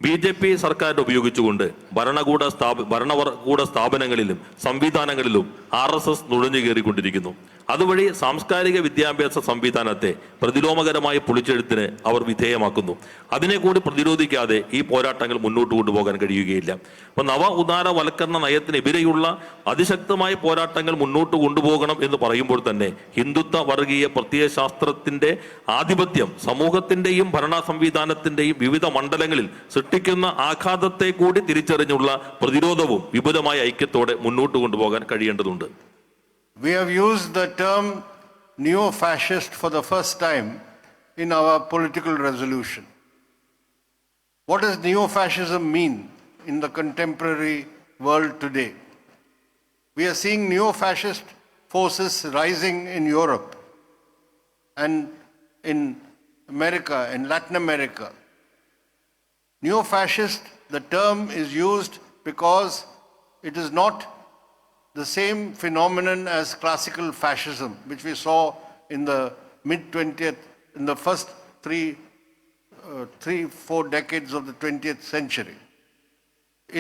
BJP സർക്കാരിനെ ഉപയോഗിച്ചുകൊണ്ട് ഭരണകൂട സ്ഥാപനങ്ങളിലും സംവിധാനങ്ങളിലും RSS നുഴഞ്ഞു കയറിക്കൊണ്ടിരിക്കുന്നു. അതുവഴി സാംസ്കാരിക വിദ്യാഭ്യാസ സംവിധാനത്തെ പ്രതിലോമകരമായ പൊളിച്ചെഴുത്തിന് അവർ വിധേയമാക്കുന്നു. അതിനെ കൂടി പ്രതിരോധിക്കാതെ ഈ പോരാട്ടങ്ങൾ മുന്നോട്ട് കൊണ്ടുപോകാൻ കഴിയുകയില്ല. അപ്പോൾ നവ ഉദാരവൽക്കരണ നയത്തിനെതിരെയുള്ള അതിശക്തമായ പോരാട്ടങ്ങൾ മുന്നോട്ട് കൊണ്ടുപോകണം എന്ന് പറയുമ്പോൾ തന്നെ ഹിന്ദുത്വ വർഗീയ പ്രത്യയശാസ്ത്രത്തിന്റെ ആധിപത്യം സമൂഹത്തിന്റെയും ഭരണ സംവിധാനത്തിന്റെയും വിവിധ മണ്ഡലങ്ങളിൽ സൃഷ്ടിക്കുന്ന ആഘാതത്തെ കൂടി തിരിച്ചറിഞ്ഞുള്ള പ്രതിരോധവും വിപുലമായ ഐക്യത്തോടെ മുന്നോട്ട് കൊണ്ടുപോകാൻ കഴിയേണ്ടതുണ്ട്. We have used the term neo-fascist for the first time in our political resolution. What does neo-fascism mean in the contemporary world today? We are seeing neo-fascist forces rising in Europe and in America, in Latin America. Neo-fascist, the term is used because it is not the same phenomenon as classical fascism, which we saw in the mid-20th, in the first four decades of the 20th century.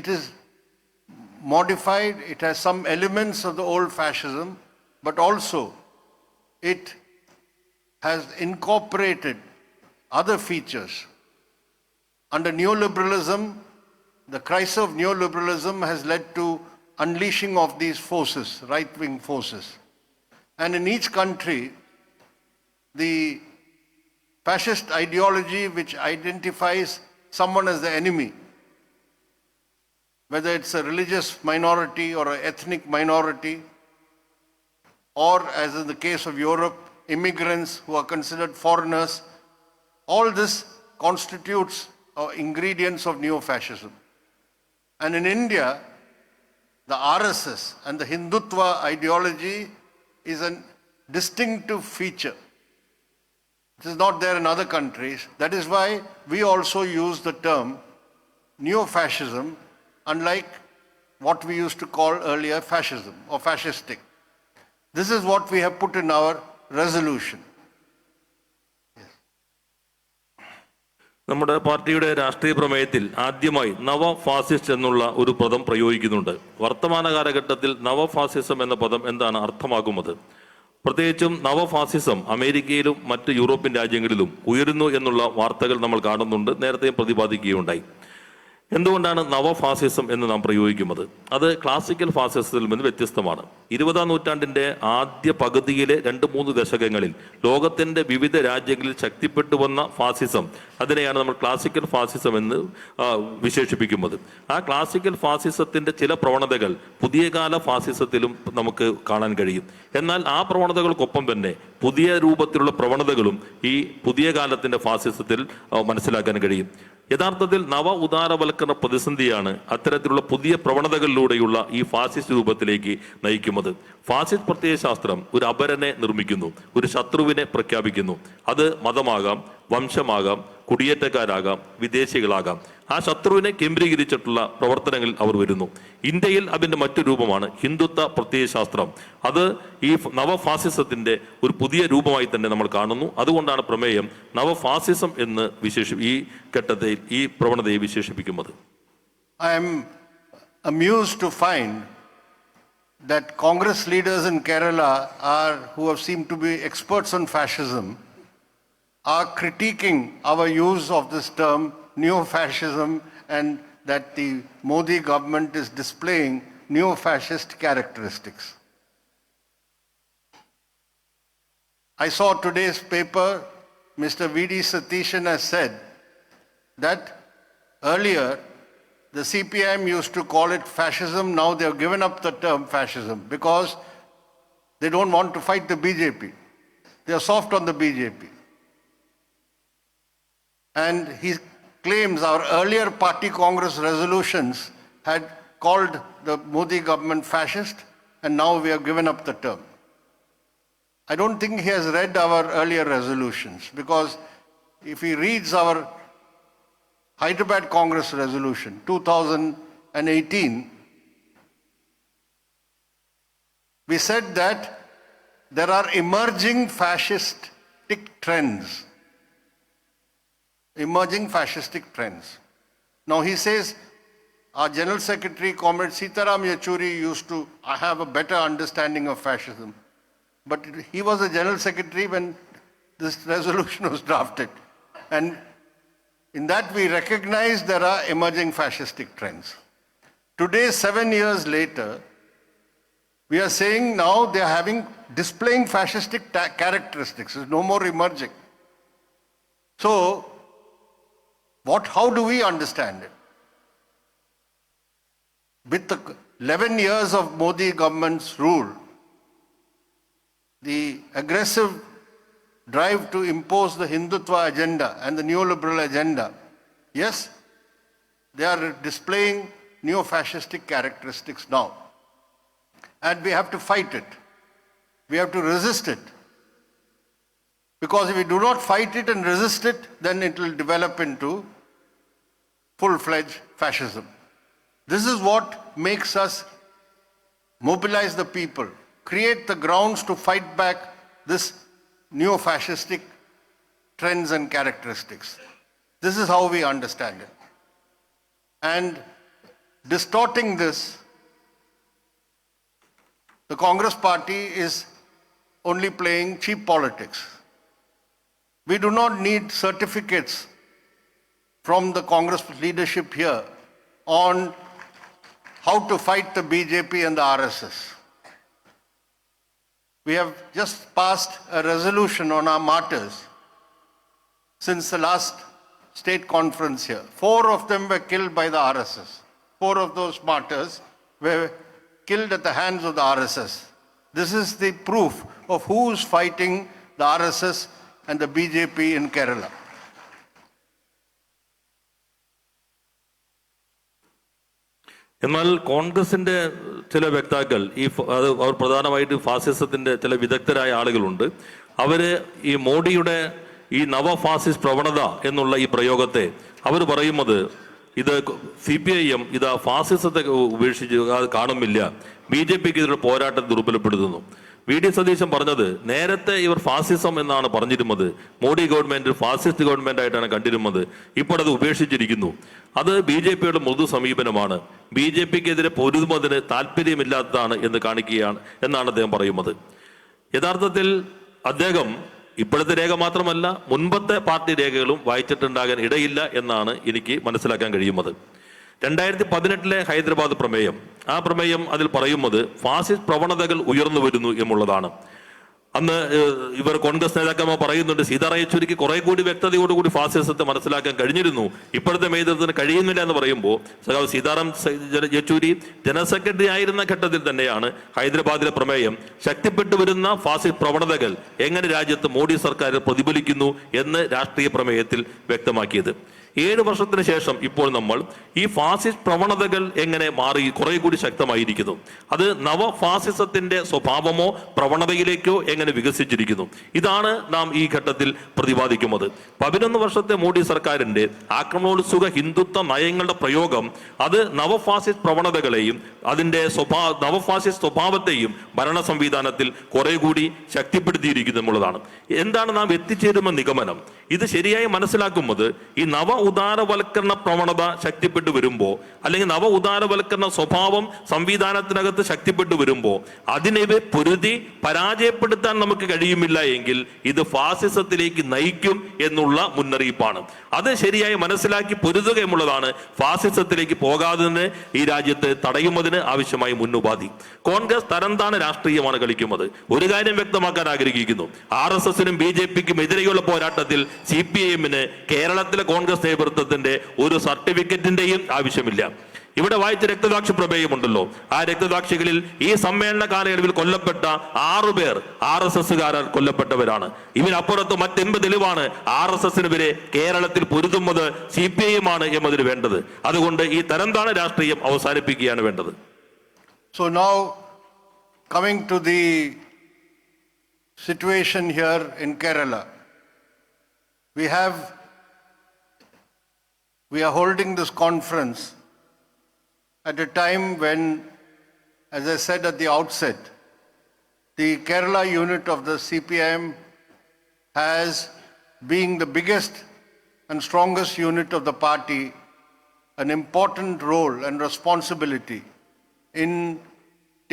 It is modified, it has some elements of the old fascism, but also it has incorporated other features. Under neoliberalism, the crisis of neoliberalism has led to unleashing of these forces, right-wing forces. And in each country, the fascist ideology which identifies someone as the enemy, whether it's a religious minority or an ethnic minority, or as in the case of Europe, immigrants who are considered foreigners, all this constitutes ingredients of neo-fascism. And in India, the RSS and the Hindutva ideology is a distinctive feature. It is not there in other countries. That is why we also use the term neo-fascism, unlike what we used to call earlier fascism or fascistic. This is what we have put in our resolution. നമ്മുടെ പാർട്ടിയുടെ രാഷ്ട്രീയ പ്രമേയത്തിൽ ആദ്യമായി നവ fascist എന്നുള്ള ഒരു പദം പ്രയോഗിക്കുന്നുണ്ട്. വർത്തമാന കാലഘട്ടത്തിൽ നവ ഫാസിസം എന്ന പദം എന്താണ് അർത്ഥമാകുന്നത്? പ്രത്യേകിച്ചും നവ ഫാസിസം അമേരിക്കയിലും മറ്റ് യൂറോപ്യൻ രാജ്യങ്ങളിലും ഉയരുന്നു എന്നുള്ള വാർത്തകൾ നമ്മൾ കാണുന്നുണ്ട്. നേരത്തെ പ്രതിപാദിക്കുകയുണ്ടായി. എന്തുകൊണ്ടാണ് നവ ഫാസിസം എന്ന് നാം പ്രയോഗിക്കുന്നത്? അത് ക്ലാസിക്കൽ ഫാസിസത്തിൽ നിന്ന് വ്യത്യസ്തമാണ്. 20-ാം നൂറ്റാണ്ടിന്റെ ആദ്യ പകുതിയിലെ 2-3 ദശകങ്ങളിൽ ലോകത്തിന്റെ വിവിധ രാജ്യങ്ങളിൽ ശക്തിപ്പെട്ടു വന്ന ഫാസിസം, അതിനെയാണ് നമ്മൾ ക്ലാസിക്കൽ ഫാസിസം എന്ന് വിശേഷിപ്പിക്കുന്നത്. ആ ക്ലാസിക്കൽ ഫാസിസത്തിന്റെ ചില പ്രവണതകൾ പുതിയ കാല ഫാസിസത്തിലും നമുക്ക് കാണാൻ കഴിയും. എന്നാൽ ആ പ്രവണതകൾക്കൊപ്പം തന്നെ പുതിയ രൂപത്തിലുള്ള പ്രവണതകളും ഈ പുതിയ കാലത്തിന്റെ ഫാസിസത്തിൽ മനസ്സിലാക്കാൻ കഴിയും. യഥാർത്ഥത്തിൽ നവ ഉദാരവൽക്കരണ പ്രതിസന്ധിയാണ് അത്തരത്തിലുള്ള പുതിയ പ്രവണതകളിലൂടെയുള്ള ഈ ഫാസിസ്റ്റ് രൂപത്തിലേക്ക് നയിക്കുന്നത്. ഫാസിസ്റ്റ് പ്രത്യയശാസ്ത്രം ഒരു അപരനെ നിർമ്മിക്കുന്നു, ഒരു ശത്രുവിനെ പ്രഖ്യാപിക്കുന്നു. അത് മതമാകാം, വംശമാകാം, കുടിയേറ്റക്കാരാകാം, വിദേശികളാകാം. ആ ശത്രുവിനെ കേന്ദ്രീകരിച്ചിട്ടുള്ള പ്രവർത്തനങ്ങളിൽ അവർ വരുന്നു. ഇന്ത്യയിൽ അതിൻ്റെ മറ്റു രൂപമാണ് ഹിന്ദുത്വ പ്രത്യയശാസ്ത്രം. അത് ഈ നവഫാസിസത്തിന്റെ ഒരു പുതിയ രൂപമായി തന്നെ നമ്മൾ കാണുന്നു. അതുകൊണ്ടാണ് പ്രമേയം നവഫാസിസം എന്ന് ഈ ഘട്ടത്തിൽ ഈ പ്രവണതയെ വിശേഷിപ്പിക്കുന്നത്. I am amused to find that Congress leaders in Kerala who have seemed to be experts on fascism are critiquing our use of this term neo-fascism and that the Modi government is displaying neo-fascist characteristics. I saw today's paper, Mr. V.D. Satishan has said that earlier the CPIM used to call it fascism. Now they have given up the term fascism because they don't want to fight the BJP. They are soft on the BJP. And he claims our earlier party Congress resolutions had called the Modi government fascist, and now we have given up the term. I don't think he has read our earlier resolutions, because if he reads our Hyderabad Congress resolution 2018, we said that there are emerging fascistic trends. Now he says, our General Secretary, Comrade Sitaram Yechuri, used to have a better understanding of fascism. But he was the General Secretary when this resolution was drafted. And in that we recognize there are emerging fascistic trends. Today, 7 years later, we are saying now they are displaying fascistic characteristics. There's no more emerging. So, how do we understand it? With the 11 years of Modi government's rule, the aggressive drive to impose the Hindutva agenda and the neoliberal agenda, yes, they are displaying neo-fascistic characteristics now. And we have to fight it. We have to resist it. Because if we do not fight it and resist it, then it will develop into full-fledged fascism. This is what makes us mobilize the people, create the grounds to fight back this neo-fascistic trends and characteristics. This is how we understand it. And distorting this, the Congress party is only playing cheap politics. We do not need certificates from the Congress leadership here on how to fight the BJP and the RSS. We have just passed a resolution on our martyrs since the last state conference here. 4 of them were killed by the RSS. 4 of those martyrs were killed at the hands of the RSS. This is the proof of who is fighting the RSS and the BJP in Kerala. എന്നാൽ കോൺഗ്രസിന്റെ ചില വക്താക്കൾ അവർ പ്രധാനമായിട്ട് ഫാസിസത്തിന്റെ ചില വിദഗ്ധരായ ആളുകളുണ്ട്. അവര് ഈ മോഡിയുടെ ഈ നവ ഫാസിസ്റ്റ് പ്രവണത എന്നുള്ള ഈ പ്രയോഗത്തെ അവർ പറയുന്നത് ഇത് CPIM ഇത് ഫാസിസത്തെ ഉപേക്ഷിച്ച് കാണുന്നില്ല, BJPക്ക് ഇതിലുള്ള പോരാട്ടം ദുർബലപ്പെടുത്തുന്നു. VD സതീശൻ പറഞ്ഞത് നേരത്തെ ഇവർ ഫാസിസം എന്നാണ് പറഞ്ഞിരുന്നത്, മോഡി ഗവൺമെന്റ് ഫാസിസ്റ്റ് ഗവൺമെന്റ് ആയിട്ടാണ് കണ്ടിരുന്നത്, ഇപ്പോൾ അത് ഉപേക്ഷിച്ചിരിക്കുന്നു. അത് BJPയുടെ മൃദു സമീപനമാണ്, BJPക്കെതിരെ പൊരുതുന്നതിന് താല്പര്യമില്ലാത്തതാണ് എന്ന് കാണിക്കുകയാണ് എന്നാണ് അദ്ദേഹം പറയുന്നത്. യഥാർത്ഥത്തിൽ അദ്ദേഹം ഇപ്പോഴത്തെ രേഖ മാത്രമല്ല മുൻപത്തെ പാർട്ടി രേഖകളും വായിച്ചിട്ടുണ്ടാകാൻ ഇടയില്ല എന്നാണ് എനിക്ക് മനസ്സിലാക്കാൻ കഴിയുന്നത്. 2018 ഹൈദരാബാദ് പ്രമേയം, ആ പ്രമേയം അതിൽ പറയുന്നത് ഫാസിസ്റ്റ് പ്രവണതകൾ ഉയർന്നു വരുന്നു എന്നുള്ളതാണ്. അന്ന് ഇവർ കോൺഗ്രസ് നേതാക്കന്മാർ പറയുന്നുണ്ട് സീതാറാം യെച്ചൂരിക്ക് കുറെ കൂടി വ്യക്തതയോടുകൂടി ഫാസിസത്തെ മനസ്സിലാക്കാൻ കഴിഞ്ഞിരുന്നു, ഇപ്പോഴത്തെ നേതൃത്വത്തിന് കഴിയുന്നില്ല എന്ന് പറയുമ്പോൾ സഖാവ് സീതാറാം യെച്ചൂരി ജനറൽ സെക്രട്ടറി ആയിരുന്ന ഘട്ടത്തിൽ തന്നെയാണ് ഹൈദരാബാദിലെ പ്രമേയം ശക്തിപ്പെട്ടു വരുന്ന ഫാസിസ്റ്റ് പ്രവണതകൾ എങ്ങനെ രാജ്യത്ത് മോഡി സർക്കാർ പ്രതിഫലിക്കുന്നു എന്ന് രാഷ്ട്രീയ പ്രമേയത്തിൽ വ്യക്തമാക്കിയത്. 7 വർഷത്തിന് ശേഷം ഇപ്പോൾ നമ്മൾ ഈ ഫാസിസ്റ്റ് പ്രവണതകൾ എങ്ങനെ മാറി കുറെ കൂടി ശക്തമായിരിക്കുന്നു, അത് നവ ഫാസിസത്തിന്റെ സ്വഭാവമോ പ്രവണതയിലേക്കോ എങ്ങനെ വികസിച്ചിരിക്കുന്നു, ഇതാണ് നാം ഈ ഘട്ടത്തിൽ പ്രതിപാദിക്കുന്നത്. 11 വർഷത്തെ മോഡി സർക്കാരിന്റെ ആക്രമണോത്സുക ഹിന്ദുത്വ നയങ്ങളുടെ പ്രയോഗം അത് നവ ഫാസിസ്റ്റ് പ്രവണതകളെയും അതിന്റെ നവഫാസിസ്റ്റ് സ്വഭാവത്തെയും ഭരണ സംവിധാനത്തിൽ കുറെ കൂടി ശക്തിപ്പെടുത്തിയിരിക്കുന്നു എന്നുള്ളതാണ്. എന്താണ് നാം എത്തിച്ചേരുന്ന നിഗമനം? ഇത് ശരിയായി മനസ്സിലാക്കുന്നത് ഈ നവ ഉദാരവൽക്കരണ പ്രവണത ശക്തിപ്പെട്ടു വരുമ്പോൾ, അല്ലെങ്കിൽ നവ ഉദാരവൽക്കരണ സ്വഭാവം സംവിധാനത്തിനകത്ത് ശക്തിപ്പെട്ടു വരുമ്പോൾ അതിനെ പൊരുതി പരാജയപ്പെടുത്താൻ നമുക്ക് കഴിയുമില്ല എങ്കിൽ ഇത് ഫാസിസത്തിലേക്ക് നയിക്കും എന്നുള്ള മുന്നറിയിപ്പാണ്. അത് ശരിയായി മനസ്സിലാക്കി പൊരുതുക എന്നുള്ളതാണ് ഫാസിസത്തിലേക്ക് പോകാതെ ഈ രാജ്യത്ത് തടയുന്നതിന് ആവശ്യമായ മുന്നുപാധി. കോൺഗ്രസ് തരംതാണ രാഷ്ട്രീയമാണ് കളിക്കുന്നത്. ഒരു കാര്യം വ്യക്തമാക്കാൻ ആഗ്രഹിക്കുന്നു, RSSനും BJPക്കും എതിരെയുള്ള പോരാട്ടത്തിൽ CPIMന് കേരളത്തിലെ കോൺഗ്രസ് നേതൃത്വത്തിന്റെ ഒരു സർട്ടിഫിക്കറ്റിന്റെയും ആവശ്യമില്ല. ഇവിടെ വായിച്ച രക്തസാക്ഷി പ്രമേയമുണ്ടല്ലോ, ആ രക്തസാക്ഷികളിൽ ഈ സമ്മേളന കാലയളവിൽ കൊല്ലപ്പെട്ട 6 പേർ RSSകാരാൽ കൊല്ലപ്പെട്ടവരാണ്. ഇതിനപ്പുറത്ത് മറ്റെന്ത് തെളിവാണ് RSSനെതിരെ കേരളത്തിൽ പൊരുതുന്നത് CPIM ആണ് എന്നതിന് വേണ്ടത്? അതുകൊണ്ട് ഈ തരംതാണ രാഷ്ട്രീയം അവസാനിപ്പിക്കുകയാണ് വേണ്ടത്. So now coming to the situation here in Kerala, we are holding this conference at a time when, as I said at the outset, the Kerala unit of the CPIM has, being the biggest and strongest unit of the party, an important role and responsibility in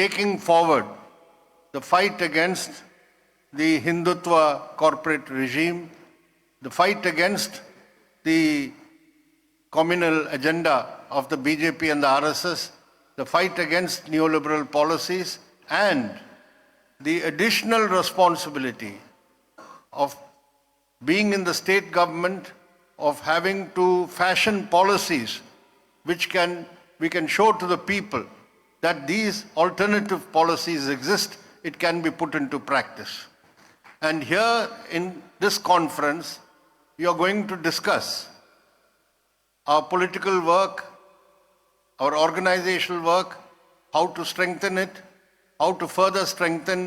taking forward the fight against the Hindutva corporate regime, the fight against the communal agenda of the BJP and the RSS, the fight against neoliberal policies, and the additional responsibility of being in the state government, of having to fashion policies which we can show to the people that these alternative policies exist, it can be put into practice. And here in this conference, we are going to discuss our political work, our organizational work, how to strengthen it, how to further strengthen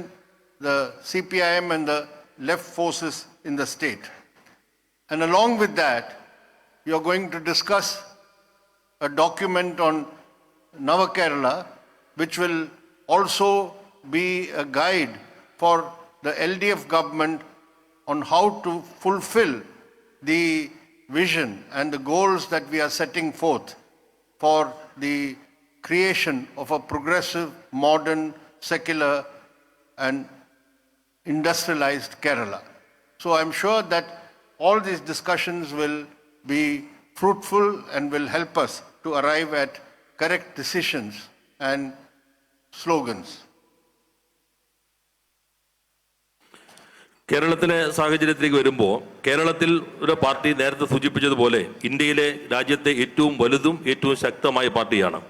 the CPIM and the left forces in the state. And along with that, we are going to discuss a document on Nava Kerala, which will also be a guide for the LDF government on how to fulfill the vision and the goals that we are setting forth for the creation of a progressive, modern, secular and industrialized Kerala. So I'm sure that all these discussions will be fruitful and will help us to arrive at correct decisions and slogans. കേരളത്തിലെ സാഹചര്യത്തിലേക്ക് വരുമ്പോൾ കേരളത്തിൽ ഒരു party നേരത്തെ സൂചിപ്പിച്ചതുപോലെ ഇന്ത്യയിലെ രാജ്യത്തെ ഏറ്റവും വലുതും ഏറ്റവും ശക്തമായ പാർട്ടിയാണ്.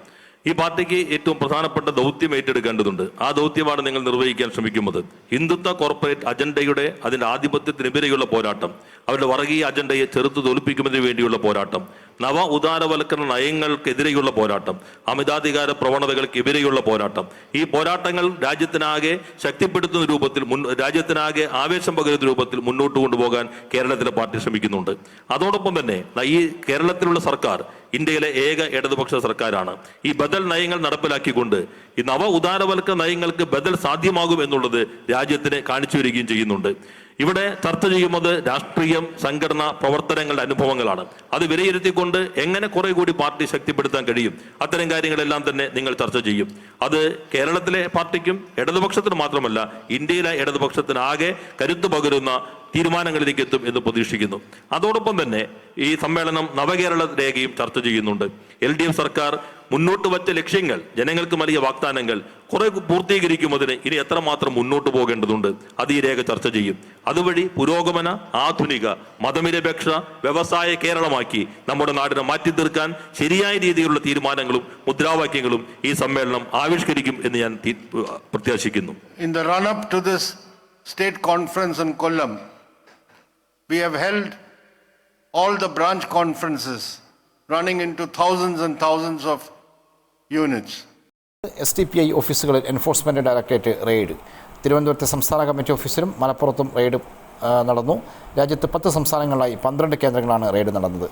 ഈ പാർട്ടിക്ക് ഏറ്റവും പ്രധാനപ്പെട്ട ദൗത്യം ഏറ്റെടുക്കേണ്ടതുണ്ട്. ആ ദൗത്യമാണ് നിങ്ങൾ നിർവഹിക്കാൻ ശ്രമിക്കുന്നത്. ഹിന്ദുത്വ കോർപ്പറേറ്റ് അജണ്ടയുടെ അതിൻ്റെ ആധിപത്യത്തിനെതിരെയുള്ള പോരാട്ടം, അവരുടെ വർഗീയ അജണ്ടയെ ചെറുത്തു തോൽപ്പിക്കുന്നതിന് വേണ്ടിയുള്ള പോരാട്ടം, നവ ഉദാരവൽക്കരണ നയങ്ങൾക്കെതിരെയുള്ള പോരാട്ടം, അമിതാധികാര പ്രവണതകൾക്കെതിരെയുള്ള പോരാട്ടം, ഈ പോരാട്ടങ്ങൾ രാജ്യത്തിനാകെ ശക്തിപ്പെടുത്തുന്ന രൂപത്തിൽ രാജ്യത്തിനാകെ ആവേശം പകരുന്ന രൂപത്തിൽ മുന്നോട്ട് കൊണ്ടുപോകാൻ കേരളത്തിലെ പാർട്ടി ശ്രമിക്കുന്നുണ്ട്. അതോടൊപ്പം തന്നെ ഈ കേരളത്തിലുള്ള സർക്കാർ ഇന്ത്യയിലെ ഏക ഇടതുപക്ഷ സർക്കാരാണ്. ഈ ബദൽ നയങ്ങൾ നടപ്പിലാക്കിക്കൊണ്ട് ഈ നവ ഉദാരവൽക്കരണ നയങ്ങൾക്ക് ബദൽ സാധ്യമാകും എന്നുള്ളത് രാജ്യത്തിന് കാണിച്ചു വരികയും ചെയ്യുന്നുണ്ട്. ഇവിടെ ചർച്ച ചെയ്യുന്നത് രാഷ്ട്രീയം, സംഘടന, പ്രവർത്തനങ്ങളുടെ അനുഭവങ്ങളാണ്. അത് വിലയിരുത്തിക്കൊണ്ട് എങ്ങനെ കുറെ കൂടി പാർട്ടി ശക്തിപ്പെടുത്താൻ കഴിയും, അത്തരം കാര്യങ്ങളെല്ലാം തന്നെ നിങ്ങൾ ചർച്ച ചെയ്യും. അത് കേരളത്തിലെ പാർട്ടിക്കും ഇടതുപക്ഷത്തിന് മാത്രമല്ല ഇന്ത്യയിലെ ഇടതുപക്ഷത്തിനാകെ കരുത്തു പകരുന്ന തീരുമാനങ്ങളിലേക്ക് എത്തും എന്ന് പ്രതീക്ഷിക്കുന്നു. അതോടൊപ്പം തന്നെ ഈ സമ്മേളനം നവകേരള രേഖയും ചർച്ച ചെയ്യുന്നുണ്ട്. LDF സർക്കാർ മുന്നോട്ട് വച്ച ലക്ഷ്യങ്ങൾ, ജനങ്ങൾക്ക് നൽകിയ വാഗ്ദാനങ്ങൾ കുറെ പൂർത്തീകരിക്കുന്നതിന് ഇനി എത്രമാത്രം മുന്നോട്ട് പോകേണ്ടതുണ്ട്, അത് ഈ രേഖ ചർച്ച ചെയ്യും. അതുവഴി പുരോഗമന, ആധുനിക, മതനിരപേക്ഷ, വ്യവസായ കേരളമാക്കി നമ്മുടെ നാടിനെ മാറ്റി തീർക്കാൻ ശരിയായ രീതിയിലുള്ള തീരുമാനങ്ങളും മുദ്രാവാക്യങ്ങളും ഈ സമ്മേളനം ആവിഷ്കരിക്കും എന്ന് ഞാൻ പ്രത്യാശിക്കുന്നു. In the run-up to this state conference in Kollam, we have held all the branch conferences running into thousands and thousands of units. STPI ഓഫീസുകളിൽ എൻഫോഴ്സ്മെൻറ്റ് ഡയറക്ടറേറ്റ് റെയ്ഡ്. തിരുവനന്തപുരത്തെ സംസ്ഥാന കമ്മിറ്റി ഓഫീസിലും മലപ്പുറത്തും റെയ്ഡ് നടന്നു. രാജ്യത്ത് 10 സംസ്ഥാനങ്ങളിലായി 12 കേന്ദ്രങ്ങളാണ് റെയ്ഡ് നടന്നത്.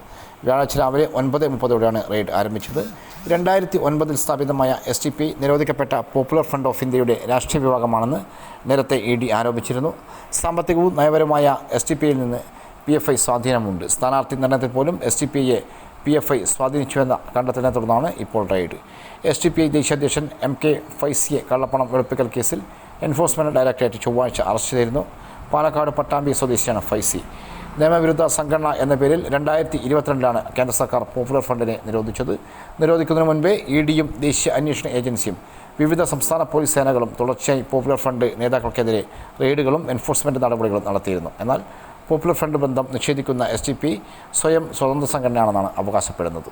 വ്യാഴാഴ്ച രാവിലെ 9:30 റെയ്ഡ് ആരംഭിച്ചത്. 2009 സ്ഥാപിതമായ STPI നിരോധിക്കപ്പെട്ട പോപ്പുലർ ഫ്രണ്ട് ഓഫ് ഇന്ത്യയുടെ രാഷ്ട്രീയ വിഭാഗമാണെന്ന് നേരത്തെ ED ആരോപിച്ചിരുന്നു. സാമ്പത്തികവും നയപരമായ STPIയിൽ നിന്ന് PFI സ്വാധീനമുണ്ട്. സ്ഥാനാർത്ഥി നിർണയത്തിൽ പോലും STPIയെ PFI സ്വാധീനിച്ചുവെന്ന കണ്ടെത്തലിനെ തുടർന്നാണ് ഇപ്പോൾ റെയ്ഡ്. STPI ദേശീയ അധ്യക്ഷൻ MK ഫൈസിയെ കള്ളപ്പണം വെളുപ്പിക്കൽ കേസിൽ എൻഫോഴ്സ്മെൻറ്റ് ഡയറക്ടറേറ്റ് ചൊവ്വാഴ്ച അറസ്റ്റ് ചെയ്തിരുന്നു. പാലക്കാട് പട്ടാമ്പി സ്വദേശിയാണ് ഫൈസി. നിയമവിരുദ്ധ സംഘടന എന്ന പേരിൽ 2022 കേന്ദ്ര സർക്കാർ പോപ്പുലർ ഫ്രണ്ടിനെ നിരോധിച്ചത്. നിരോധിക്കുന്നതിന് മുൻപേ EDയും ദേശീയ അന്വേഷണ ഏജൻസിയും വിവിധ സംസ്ഥാന പോലീസ് സേനകളും തുടർച്ചയായി പോപ്പുലർ ഫ്രണ്ട് നേതാക്കൾക്കെതിരെ റെയ്ഡുകളും എൻഫോഴ്സ്മെൻറ്റ് നടപടികളും നടത്തിയിരുന്നു. എന്നാൽ പോപ്പുലർ ഫ്രണ്ട് ബന്ധം നിഷേധിക്കുന്ന STPI സ്വയം സ്വതന്ത്ര സംഘടനയാണെന്നാണ് അവകാശപ്പെടുന്നത്.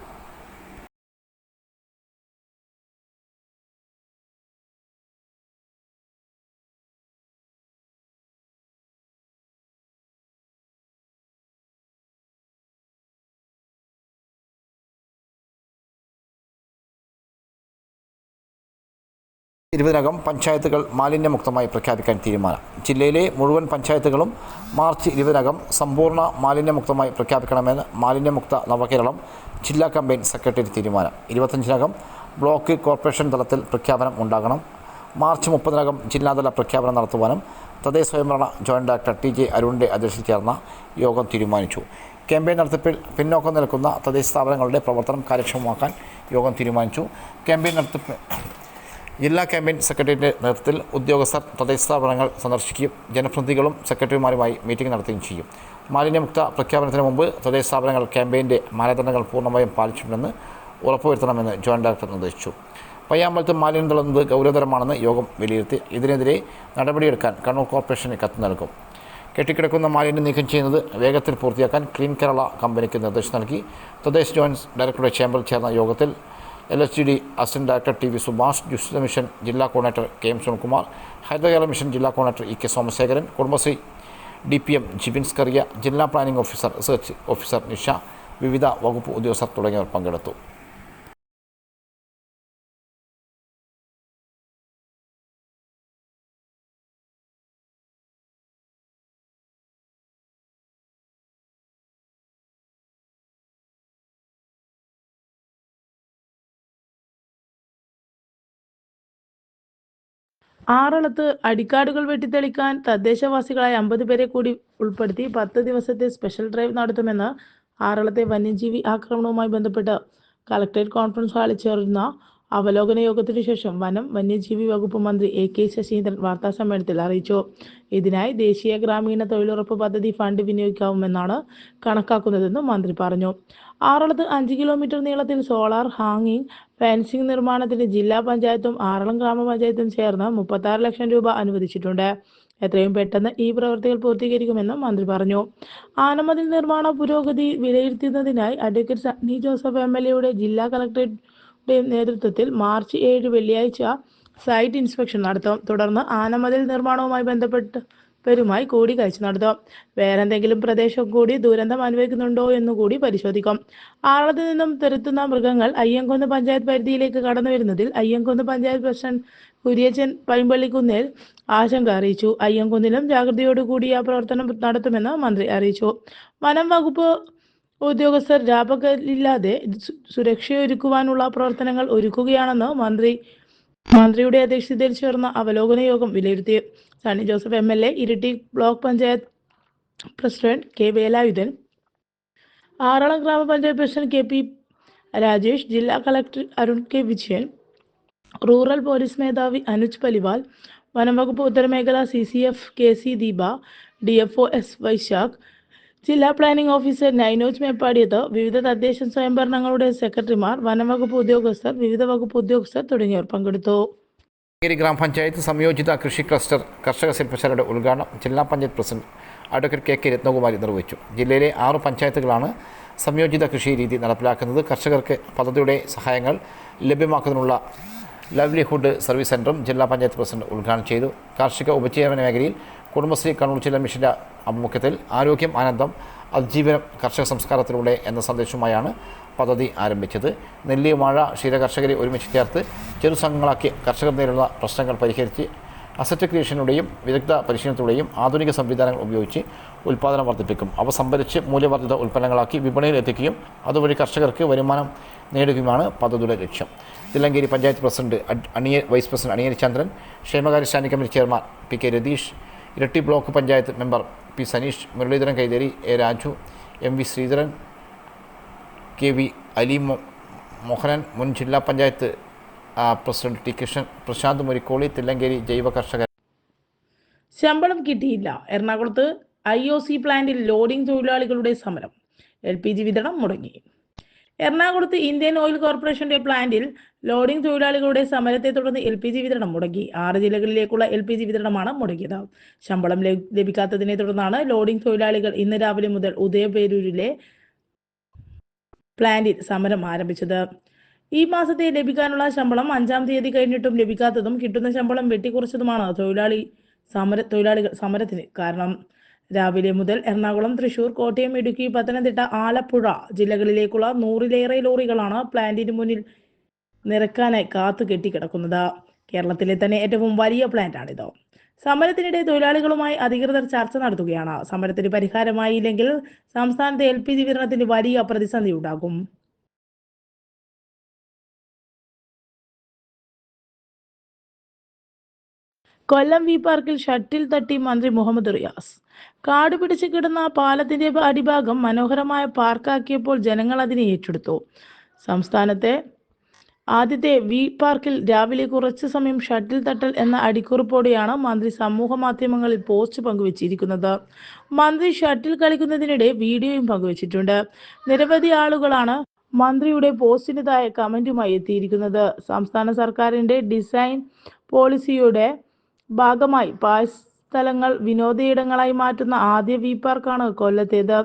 ഇരുപതിനകം പഞ്ചായത്തുകൾ മാലിന്യമുക്തമായി പ്രഖ്യാപിക്കാൻ തീരുമാനം. ജില്ലയിലെ മുഴുവൻ പഞ്ചായത്തുകളും മാർച്ച് 20 സമ്പൂർണ്ണ മാലിന്യമുക്തമായി പ്രഖ്യാപിക്കണമെന്ന് മാലിന്യമുക്ത നവകേരളം ജില്ലാ കമ്പയിൻ സെക്രട്ടറി തീരുമാനം. 25 ബ്ലോക്ക് കോർപ്പറേഷൻ തലത്തിൽ പ്രഖ്യാപനം ഉണ്ടാകണം. മാർച്ച് 30 ജില്ലാതല പ്രഖ്യാപനം നടത്തുവാനും തദ്ദേശ സ്വയംഭരണ ജോയിൻറ്റ് ഡയറക്ടർ TJ അരുണിൻ്റെ അധ്യക്ഷതയിൽ ചേർന്ന യോഗം തീരുമാനിച്ചു. ക്യാമ്പയിൻ നടത്തിപ്പിൽ പിന്നോക്കം നിൽക്കുന്ന തദ്ദേശ സ്ഥാപനങ്ങളുടെ പ്രവർത്തനം കാര്യക്ഷമമാക്കാൻ യോഗം തീരുമാനിച്ചു. ക്യാമ്പയിൻ നടത്തിപ്പ് ജില്ലാ ക്യാമ്പയിൻ സെക്രട്ടറിയുടെ നേതൃത്വത്തിൽ ഉദ്യോഗസ്ഥർ തദ്ദേശ സ്ഥാപനങ്ങൾ സന്ദർശിക്കുകയും ജനപ്രതിനിധികളും സെക്രട്ടറിമാരുമായി മീറ്റിംഗ് നടത്തുകയും ചെയ്യും. മാലിന്യമുക്ത പ്രഖ്യാപനത്തിന് മുമ്പ് തദ്ദേശ സ്ഥാപനങ്ങൾ ക്യാമ്പയിൻ്റെ മാനദണ്ഡങ്ങൾ പൂർണ്ണമായും പാലിച്ചിട്ടുണ്ടെന്ന് ഉറപ്പുവരുത്തണമെന്ന് ജോയിന്റ് ഡയറക്ടർ നിർദ്ദേശിച്ചു. പയ്യാമ്പലത്ത് മാലിന്യം തള്ളുന്നത് ഗൗരവതരമാണെന്ന് യോഗം വിലയിരുത്തി. ഇതിനെതിരെ നടപടിയെടുക്കാൻ കണ്ണൂർ കോർപ്പറേഷന് കത്ത് നൽകും. കെട്ടിക്കിടക്കുന്ന മാലിന്യം നീക്കം ചെയ്യുന്നത് വേഗത്തിൽ പൂർത്തിയാക്കാൻ ക്ലീൻ കേരള കമ്പനിക്ക് നിർദ്ദേശം നൽകി. തദ്ദേശ ജോയിന്റ് ഡയറക്ടറുടെ ചേംബറിൽ ചേർന്ന യോഗത്തിൽ LHD assistant director TV Subhash, justice mission ജില്ലാ കോർഡിനേറ്റർ KM സുനിൽകുമാർ, ഹരിതകേരള മിഷൻ ജില്ലാ coordinator EK Somasekharan, Kudumbashree DPM Jibins Kariya, ജില്ലാ planning officer research officer Nisha, വിവിധ വകുപ്പ് ഉദ്യോഗസ്ഥർ തുടങ്ങിയവർ പങ്കെടുത്തു. ആറളത്ത് അടിക്കാടുകൾ വെട്ടിത്തെളിക്കാൻ തദ്ദേശവാസികളായ 50 പേരെ കൂടി ഉൾപ്പെടുത്തി 10 ദിവസത്തെ സ്പെഷ്യൽ ഡ്രൈവ് നടത്തുമെന്ന് ആറളത്തെ വന്യജീവി ആക്രമണവുമായി ബന്ധപ്പെട്ട് കളക്ടറേറ്റ് കോൺഫറൻസ് ഹാളിൽ ചേർന്ന അവലോകന യോഗത്തിനു ശേഷം വനം വന്യജീവി വകുപ്പ് മന്ത്രി AK ശശീന്ദ്രൻ വാർത്താസമ്മേളനത്തിൽ അറിയിച്ചു. ഇതിനായി ദേശീയ ഗ്രാമീണ തൊഴിലുറപ്പ് പദ്ധതി ഫണ്ട് വിനിയോഗിക്കാവുമെന്നാണ് കണക്കാക്കുന്നതെന്നും മന്ത്രി പറഞ്ഞു. ആറളത്ത് 5 കിലോമീറ്റർ നീളത്തിൽ സോളാർ ഹാങ്ങിങ് ഫെൻസിംഗ് നിർമ്മാണത്തിന് ജില്ലാ പഞ്ചായത്തും ആറളം ഗ്രാമപഞ്ചായത്തും ചേർന്ന് 36 ലക്ഷം രൂപ അനുവദിച്ചിട്ടുണ്ട്. എത്രയും പെട്ടെന്ന് ഈ പ്രവൃത്തികൾ പൂർത്തീകരിക്കുമെന്നും മന്ത്രി പറഞ്ഞു. ആനമതിൽ നിർമ്മാണ പുരോഗതി വിലയിരുത്തുന്നതിനായി അഡ്വക്കേറ്റ് സണ്ണി ജോസഫ് MLA ജില്ലാ കളക്ടറുടെ നേതൃത്വത്തിൽ മാർച്ച് 7 വെള്ളിയാഴ്ച സൈറ്റ് ഇൻസ്പെക്ഷൻ നടത്തും. തുടർന്ന് ആനമതിൽ നിർമ്മാണവുമായി ബന്ധപ്പെട്ടവരുമായി കൂടിക്കാഴ്ച നടത്തും. വേറെന്തെങ്കിലും പ്രദേശം കൂടി ദുരന്തം അനുഭവിക്കുന്നുണ്ടോ എന്നുകൂടി പരിശോധിക്കും. ആറളത്ത് നിന്നും തുരത്തുന്ന മൃഗങ്ങൾ അയ്യൻകുന്ന് പഞ്ചായത്ത് പരിധിയിലേക്ക് കടന്നു വരുന്നതിൽ അയ്യൻകുന്ന് പഞ്ചായത്ത് പ്രസിഡന്റ് കുര്യച്ചൻ പൈമ്പള്ളിക്കുന്നേൽ ആശങ്ക അറിയിച്ചു. അയ്യൻകുന്നിലും ജാഗ്രതയോടുകൂടി പ്രവർത്തനം നടത്തുമെന്ന് മന്ത്രി അറിയിച്ചു. വനം വകുപ്പ് ഉദ്യോഗസ്ഥർ രാപകലില്ലാതെ സുരക്ഷയൊരുക്കുവാനുള്ള പ്രവർത്തനങ്ങൾ ഒരുക്കുകയാണെന്ന് മന്ത്രിയുടെ അധ്യക്ഷതയിൽ ചേർന്ന അവലോകന യോഗം വിലയിരുത്തി. Sunny Joseph MLA, Iritty block panchayat president K Velayudhan, Aralam ഗ്രാമപഞ്ചായത്ത് പ്രസിഡന്റ് KP രാജേഷ്, ജില്ലാ collector Arun K Vijayan, rural police മേധാവി അനുജ് പലിവാൽ, വനംവകുപ്പ് ഉത്തരമേഖല CCF KC Deepa, DFO S Vaishakh, ജില്ലാ പ്ലാനിംഗ് ഓഫീസർ നൈനോജ് മേപ്പാടിയത്ത്, വിവിധ തദ്ദേശ സ്വയംഭരണങ്ങളുടെ സെക്രട്ടറിമാർ, വനംവകുപ്പ് ഉദ്യോഗസ്ഥർ, വിവിധ വകുപ്പ് ഉദ്യോഗസ്ഥർ തുടങ്ങിയവർ പങ്കെടുത്തു. ഗ്രാമപഞ്ചായത്ത് സംയോജിത കൃഷി ക്ലസ്റ്റർ കർഷക ശില്പശാലയുടെ ഉദ്ഘാടനം ജില്ലാ panchayat president advocate KK Ratnakumari നിർവഹിച്ചു. ജില്ലയിലെ 6 പഞ്ചായത്തുകളാണ് സംയോജിത കൃഷി രീതി നടപ്പിലാക്കുന്നത്. കർഷകർക്ക് പദ്ധതിയുടെ സഹായങ്ങൾ ലഭ്യമാക്കുന്നതിനുള്ള ലൈവ്ലിഹുഡ് സർവീസ് സെൻ്ററും ജില്ലാ പഞ്ചായത്ത് പ്രസിഡന്റ് ഉദ്ഘാടനം ചെയ്തു. കാർഷിക ഉപജീവന മേഖലയിൽ കുടുംബശ്രീ കണ്ണൂർ ജില്ലാ മിഷന്റെ ആഭിമുഖ്യത്തിൽ ആരോഗ്യം ആനന്ദം അതിജീവനം കർഷക സംസ്കാരത്തിലൂടെ എന്ന സന്ദേശവുമായാണ് പദ്ധതി ആരംഭിച്ചത്. നെല്ല്, വാഴ, ക്ഷീരകർഷകരെ ഒരുമിച്ച് ചേർത്ത് ചെറുസംഘങ്ങളാക്കി കർഷകർ നേരിടുന്ന പ്രശ്നങ്ങൾ പരിഹരിച്ച് അസറ്റ് ക്രിയേഷനിലൂടെയും വിദഗ്ധ പരിശീലനത്തിലൂടെയും ആധുനിക സംവിധാനങ്ങൾ ഉപയോഗിച്ച് ഉൽപ്പാദനം വർദ്ധിപ്പിക്കും. അവ സംഭരിച്ച് മൂല്യവർദ്ധിത ഉൽപ്പന്നങ്ങളാക്കി വിപണിയിൽ എത്തിക്കുകയും അതുവഴി കർഷകർക്ക് വരുമാനം നേടുകയുമാണ് പദ്ധതിയുടെ ലക്ഷ്യം. Thillankeri panchayat president vice president Aniyeri Chandran, ക്ഷേമകാര്യ standing committee chairman PK Ratheesh, Iritty block panchayat member P Saneesh, Muraleedharan Kaitheri, A Raju, MV Sreedharan, KV Ali Mohanan, മുൻ ജില്ലാ പഞ്ചായത്ത് പ്രസിഡന്റ് T കൃഷ്ണൻ, പ്രശാന്ത് മുരിക്കോളി, തില്ലങ്കേരി ജൈവ കർഷകർ. ശമ്പളം കിട്ടിയില്ല. എറണാകുളത്ത് IOC പ്ലാന്റിൽ ലോഡിംഗ് തൊഴിലാളികളുടെ സമരം. LPG വിതരണം മുടങ്ങി. എറണാകുളത്ത് ഇന്ത്യൻ ഓയിൽ കോർപ്പറേഷന്റെ പ്ലാന്റിൽ ലോഡിംഗ് തൊഴിലാളികളുടെ സമരത്തെ തുടർന്ന് LPG വിതരണം മുടങ്ങി. 6 ജില്ലകളിലേക്കുള്ള LPG വിതരണമാണ് മുടങ്ങിയത്. ശമ്പളം ലഭിക്കാത്തതിനെ തുടർന്നാണ് ലോഡിംഗ് തൊഴിലാളികൾ ഇന്ന് രാവിലെ മുതൽ ഉദയപേരൂരിലെ പ്ലാന്റിൽ സമരം ആരംഭിച്ചത്. ഈ മാസത്തെ ലഭിക്കാനുള്ള ശമ്പളം 5-ാം തീയതി കഴിഞ്ഞിട്ടും ലഭിക്കാത്തതും കിട്ടുന്ന ശമ്പളം വെട്ടിക്കുറച്ചതുമാണ് തൊഴിലാളികൾ സമരത്തിന് കാരണം. രാവിലെ മുതൽ എറണാകുളം, തൃശൂർ, കോട്ടയം, ഇടുക്കി, പത്തനംതിട്ട, ആലപ്പുഴ ജില്ലകളിലേക്കുള്ള 100-ലേറെ ലോറികളാണ് പ്ലാന്റിന് മുന്നിൽ നിറക്കാനായി കാത്തു കെട്ടിക്കിടക്കുന്നത്. കേരളത്തിലെ തന്നെ ഏറ്റവും വലിയ പ്ലാന്റാണിത്. സമരത്തിനിടെ തൊഴിലാളികളുമായി അധികൃതർ ചർച്ച നടത്തുകയാണ്. സമരത്തിന് പരിഹാരമായില്ലെങ്കിൽ സംസ്ഥാനത്തെ LPG വിതരണത്തിന് വലിയ പ്രതിസന്ധി ഉണ്ടാകും. കൊല്ലം വി പാർക്കിൽ ഷട്ടിൽ തട്ടി മന്ത്രി മുഹമ്മദ് റിയാസ്. കാട് പിടിച്ച് കിടന്ന പാലത്തിന്റെ അടിഭാഗം മനോഹരമായ പാർക്കാക്കിയപ്പോൾ ജനങ്ങൾ അതിനെ ഏറ്റെടുത്തു. സംസ്ഥാനത്തെ ആദ്യത്തെ വി പാർക്കിൽ രാവിലെ കുറച്ചു സമയം ഷട്ടിൽ തട്ടൽ എന്ന അടിക്കുറിപ്പോടെയാണ് മന്ത്രി സമൂഹ മാധ്യമങ്ങളിൽ പോസ്റ്റ് പങ്കുവച്ചിരിക്കുന്നത്. മന്ത്രി ഷട്ടിൽ കളിക്കുന്നതിനിടെ വീഡിയോയും പങ്കുവച്ചിട്ടുണ്ട്. നിരവധി ആളുകളാണ് മന്ത്രിയുടെ പോസ്റ്റിന് താഴെ കമന്റുമായി എത്തിയിരിക്കുന്നത്. സംസ്ഥാന സർക്കാരിന്റെ ഡിസൈൻ പോളിസിയുടെ ഭാഗമായി പാഴ്സ് സ്ഥലങ്ങൾ വിനോദയിടങ്ങളായി മാറ്റുന്ന ആദ്യ വി പാർക്കാണ് കൊല്ലത്തേത്.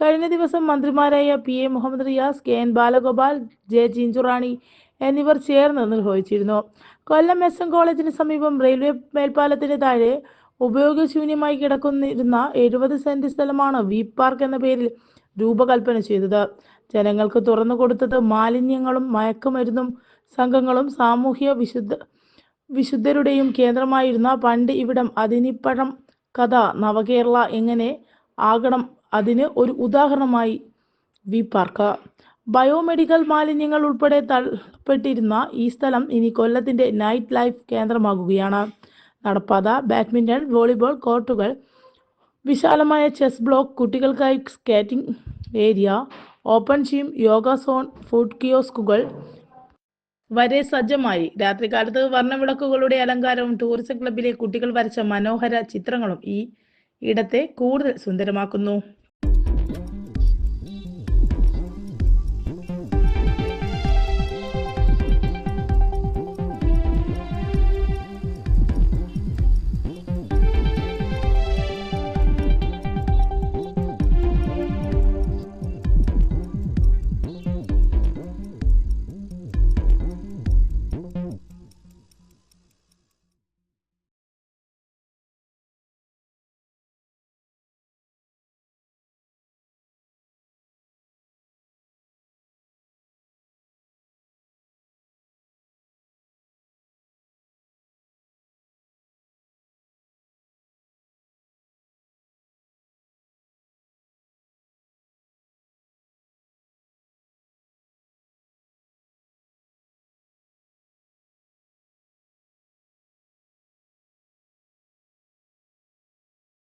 കഴിഞ്ഞ ദിവസം മന്ത്രിമാരായ PA Muhammad Riyas, KN Balagopal, J Chinchu Rani എന്നിവർ ചേർന്ന് നിർവഹിച്ചിരുന്നു. കൊല്ലം SM കോളേജിന് സമീപം റെയിൽവേ മേൽപ്പാലത്തിന് താഴെ ഉപയോഗശൂന്യമായി കിടക്കുന്നിരുന്ന 70 സെന്റ് സ്ഥലമാണ് വി പാർക്ക് എന്ന പേരിൽ രൂപകൽപ്പന ചെയ്തത്. ജനങ്ങൾക്ക് തുറന്നു കൊടുത്തത് മാലിന്യങ്ങളും മയക്കുമരുന്നും സംഘങ്ങളും സാമൂഹ്യ വിശുദ്ധരുടെയും കേന്ദ്രമായിരുന്ന പണ്ട് ഇവിടം അതിനിപ്പഴം കഥ നവകേരള എങ്ങനെ ആകണം അതിന് ഒരു ഉദാഹരണമായി വി പാർക്ക്. ബയോമെഡിക്കൽ മാലിന്യങ്ങൾ ഉൾപ്പെടെ തള്ളപ്പെട്ടിരുന്ന ഈ സ്ഥലം ഇനി കൊല്ലത്തിന്റെ നൈറ്റ് ലൈഫ് കേന്ദ്രമാകുകയാണ്. നടപ്പാത, ബാഡ്മിന്റൺ, വോളിബോൾ കോർട്ടുകൾ, വിശാലമായ ചെസ് ബ്ലോക്ക്, കുട്ടികൾക്കായി skating area, open gym, yoga zone, food കിയോസ്കുകൾ വരെ സജ്ജമായി. രാത്രികാലത്ത് വർണ്ണവിളക്കുകളുടെ അലങ്കാരവും ടൂറിസം ക്ലബിലെ കുട്ടികൾ വരച്ച മനോഹര ചിത്രങ്ങളും ഈ ഇടത്തെ കൂടുതൽ സുന്ദരമാക്കുന്നു.